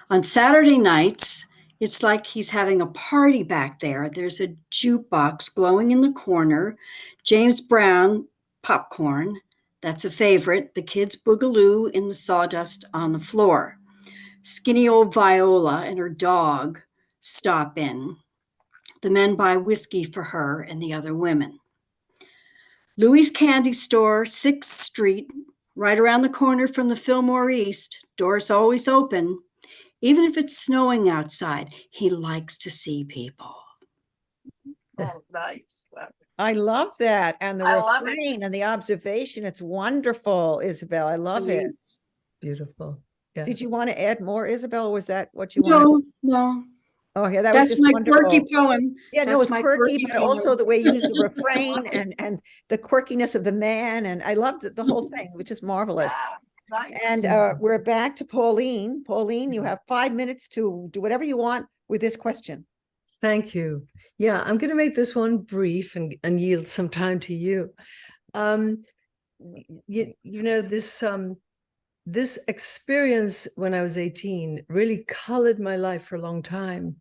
On Saturday nights, it's like he's having a party back there. There's a jukebox glowing in the corner, James Brown popcorn. That's a favorite. The kids boogaloo in the sawdust on the floor. Skinny old Viola and her dog stop in. The men buy whiskey for her and the other women. Louis' Candy Store, 6th Street, right around the corner from the Fillmore East. Doors always open. Even if it's snowing outside, he likes to see people. Oh, nice. I love that. And the I love it. refrain and the observation. It's wonderful, Isabel. I love it. Beautiful. Yeah. Did you want to add more, Isabel? Or was that what you wanted? No. Oh, yeah, that was That's just my wonderful. quirky poem. Yeah, no, That's it's my quirky, but also poem. the way you use the refrain and the quirkiness of the man. And I loved the whole thing, which is marvelous. Yeah, nice. And we're back to Pauline. Pauline, you have 5 minutes to do whatever you want with this question. Thank you. Yeah, I'm going to make this one brief and yield some time to you. You know, this experience when I was 18 really colored my life for a long time.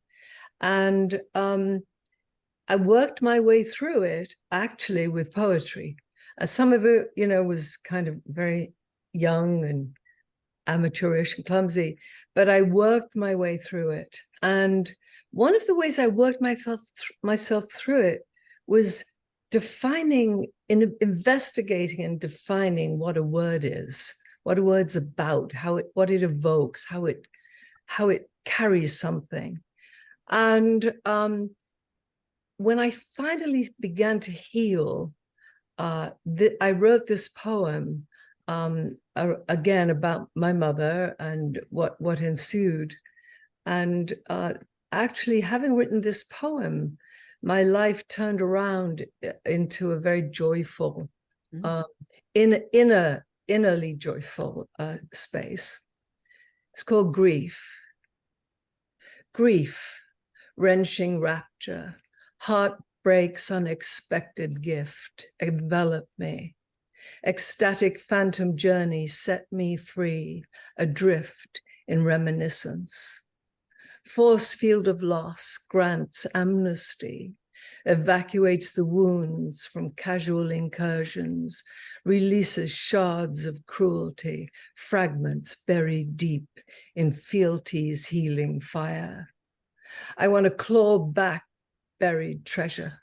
And I worked my way through it actually with poetry. Some of it, you know, was kind of very young and amateurish and clumsy, but I worked my way through it. And one of the ways I worked myself through it was investigating and defining what a word is, what a word's about, what it evokes, how it carries something. And when I finally began to heal, I wrote this poem again about my mother and what ensued. And actually, having written this poem, my life turned around into a very joyful, innerly joyful space. It's called Grief. Grief, wrenching rapture, heartbreak's unexpected gift, envelop me. Ecstatic phantom journey set me free, adrift in reminiscence. Force field of loss grants amnesty, evacuates the wounds from casual incursions, releases shards of cruelty, fragments buried deep in fealty's healing fire. I want to claw back buried treasure,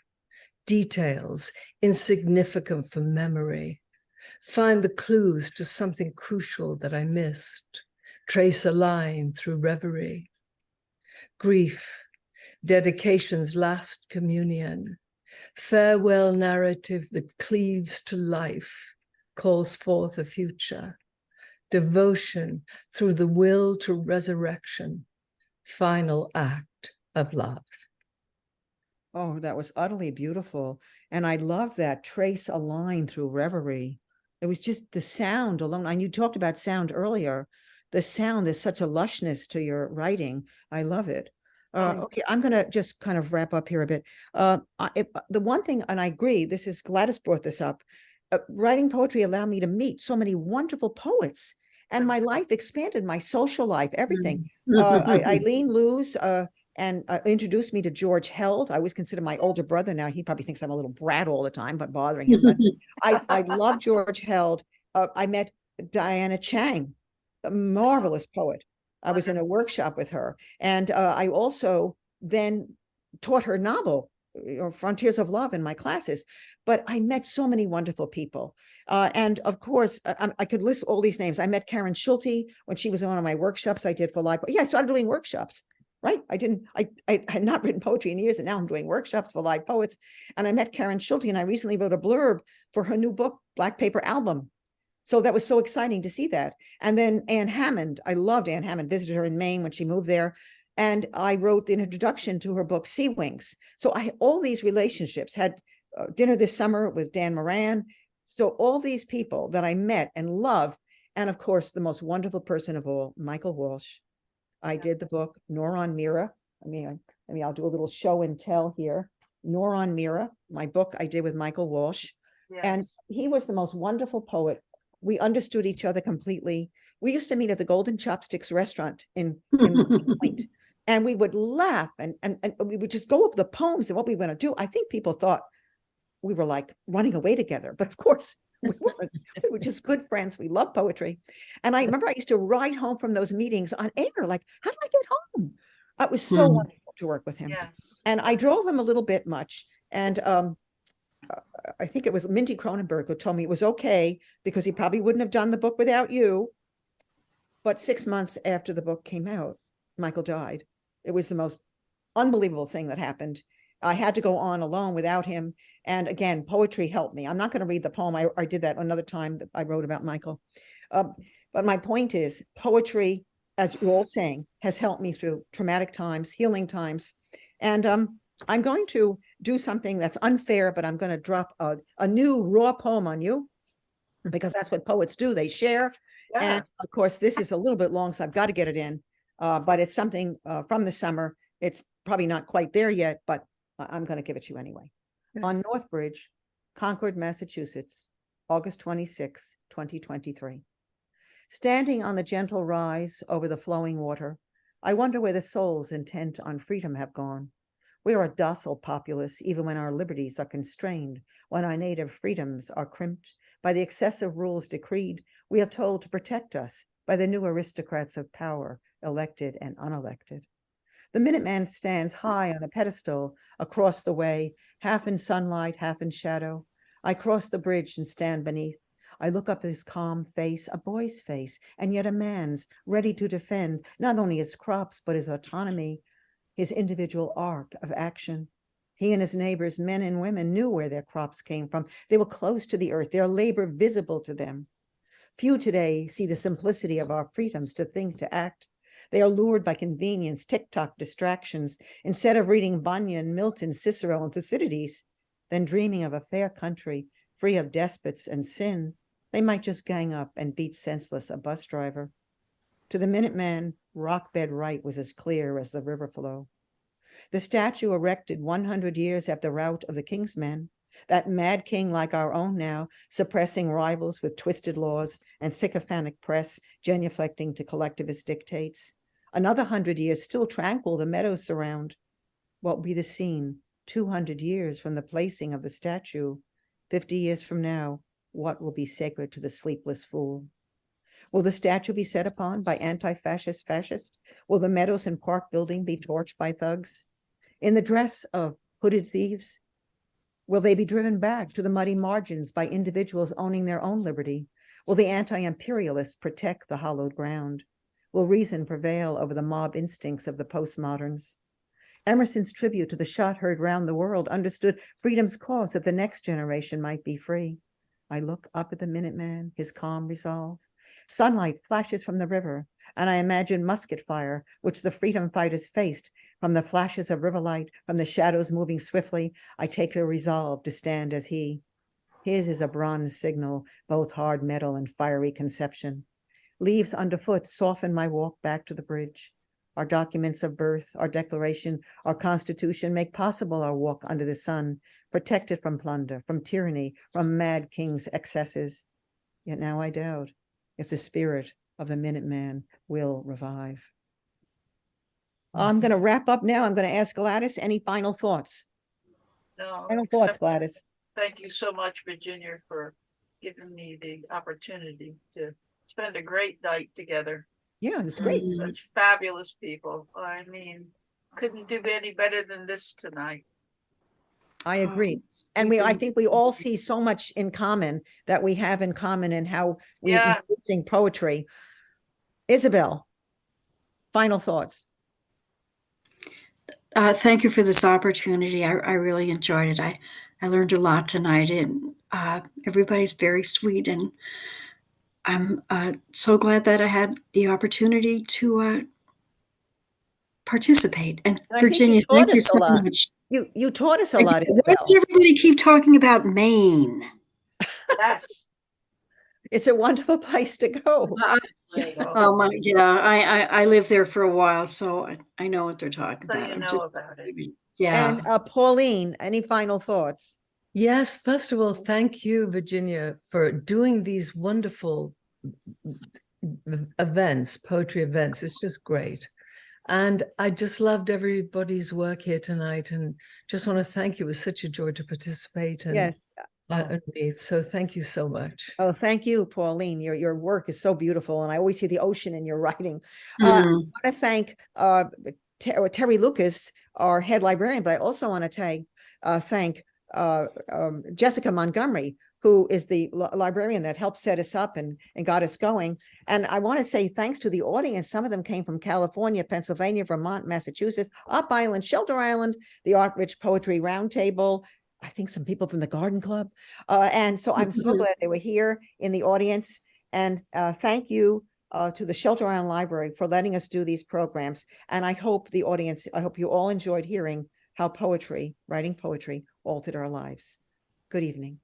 details insignificant for memory, find the clues to something crucial that I missed, trace a line through reverie. Grief, dedication's last communion, farewell narrative that cleaves to life, calls forth a future, devotion through the will to resurrection, final act of love. Oh, that was utterly beautiful. And I love that trace a line through reverie. It was just the sound alone. And you talked about sound earlier. The sound is such a lushness to your writing. I love it. Okay, I'm going to just kind of wrap up here a bit. The one thing, and I agree, this is Gladys brought this up, writing poetry allowed me to meet so many wonderful poets, and my life expanded, my social life, everything. Eileen Lewis and introduced me to George Held. I always consider my older brother. Now he probably thinks I'm a little brat all the time, but bothering him. But I love George Held. I met Diana Chang, a marvelous poet. I was in a workshop with her. And I also then taught her novel, Frontiers of Love, in my classes. But I met so many wonderful people. And of course, I could list all these names. I met Karen Schulte when she was in one of my workshops I did for live. Yeah, I started doing workshops, right? I had not written poetry in years, and now I'm doing workshops for live poets. And I met Karen Schulte, and I recently wrote a blurb for her new book, Black Paper Album. So that was so exciting to see that. And then Anne Hammond, I loved Anne Hammond, visited her in Maine when she moved there. And I wrote the introduction to her book, Sea Wings. So I all these relationships, had dinner this summer with Dan Moran. So all these people that I met and love. And of course, the most wonderful person of all, Michael Walsh. I did the book, Nor on Mira. I'll do a little show and tell here. Nor on Mira, my book I did with Michael Walsh. Yes. And he was the most wonderful poet. We understood each other completely. We used to meet at the Golden Chopsticks restaurant in Point, and we would laugh and we would just go over the poems and what we were going to do. I think people thought we were like running away together, but of course We were just good friends. We loved poetry. And I remember I used to ride home from those meetings on air, like, how do I get home? It was so wonderful to work with him. Yes. And I drove him a little bit much. And I think it was Mindy Cronenberg who told me it was okay because he probably wouldn't have done the book without you. But 6 months after the book came out, Michael died. It was the most unbelievable thing that happened. I had to go on alone without him. And again, poetry helped me. I'm not going to read the poem. I did that another time that I wrote about Michael. But my point is, poetry, as you're all saying, has helped me through traumatic times, healing times. And I'm going to do something that's unfair, but I'm going to drop a new raw poem on you, because that's what poets do. They share. Yeah. And of course, this is a little bit long, so I've got to get it in. But it's something from the summer. It's probably not quite there yet, but I'm going to give it to you anyway. Yes. On Northbridge, Concord, Massachusetts, August 26, 2023. Standing on the gentle rise over the flowing water, I wonder where the souls intent on freedom have gone. We are a docile populace, even when our liberties are constrained, when our native freedoms are crimped by the excessive rules decreed, we are told to protect us by the new aristocrats of power, elected and unelected. The Minuteman stands high on a pedestal across the way, half in sunlight, half in shadow. I cross the bridge and stand beneath. I look up at his calm face, a boy's face, and yet a man's, ready to defend not only his crops, but his autonomy, his individual arc of action. He and his neighbors, men and women, knew where their crops came from. They were close to the earth, their labor visible to them. Few today see the simplicity of our freedoms to think, to act. They are lured by convenience, TikTok distractions. Instead of reading Bunyan, Milton, Cicero, and Thucydides, then dreaming of a fair country, free of despots and sin, they might just gang up and beat senseless a bus driver. To the Minuteman, rock-bed right was as clear as the river flow. The statue erected 100 years after the rout of the King's Men, that mad king like our own now, suppressing rivals with twisted laws and sycophantic press, genuflecting to collectivist dictates. Another 100 years, still tranquil, the meadows surround. What will be the scene 200 years from the placing of the statue? 50 years from now, what will be sacred to the sleepless fool? Will the statue be set upon by anti-fascist fascists? Will the meadows and park building be torched by thugs? In the dress of hooded thieves? Will they be driven back to the muddy margins by individuals owning their own liberty? Will the anti-imperialists protect the hallowed ground? Will reason prevail over the mob instincts of the postmoderns? Emerson's tribute to the shot heard round the world understood freedom's cause that the next generation might be free. I look up at the Minuteman, his calm resolve. Sunlight flashes from the river, and I imagine musket fire, which the freedom fighters faced. From the flashes of river light, from the shadows moving swiftly, I take a resolve to stand as he. His is a bronze signal, both hard metal and fiery conception. Leaves underfoot soften my walk back to the bridge. Our documents of birth, our declaration, our constitution make possible our walk under the sun, protected from plunder, from tyranny, from mad king's excesses. Yet now I doubt if the spirit of the Minuteman will revive. I'm going to wrap up now. I'm going to ask Gladys, any final thoughts? No, Final thoughts, except Gladys. thank you so much, Virginia, for giving me the opportunity to spend a great night together. Yeah, it's great. Such fabulous people. I mean, couldn't do any better than this tonight. I agree. And I think we all see so much in common that we have in common in how we sing poetry. Isabel, final thoughts. Thank you for this opportunity. I really enjoyed it. I learned a lot tonight, and everybody's very sweet, and I'm so glad that I had the opportunity to participate. And Virginia, thank you so much. You taught us a lot, Isabel. Why does everybody keep talking about Maine? Yes. It's a wonderful place to go. Oh my, yeah, I lived there for a while, so I know what they're talking So about. you I'm know just, about it. yeah. And Pauline, any final thoughts? Yes, first of all, thank you, Virginia, for doing these wonderful events, poetry events. It's just great. And I just loved everybody's work here tonight, and just want to thank you. It was such a joy to participate. And Yes, underneath. So thank you so much. Oh, thank you, Pauline. Your work is so beautiful, and I always see the ocean in your writing. I want to thank Terry Lucas, our head librarian, but I also want to thank Jessica Montgomery, who is the librarian that helped set us up and got us going. And I want to say thanks to the audience. Some of them came from California, Pennsylvania, Vermont, Massachusetts, Up Island, Shelter Island, the Art Rich Poetry Roundtable, I think some people from the Garden Club. And so I'm so glad they were here in the audience. And thank you to the Shelter Island Library for letting us do these programs. And I hope the audience, I hope you all enjoyed hearing how poetry, writing poetry, altered our lives. Good evening.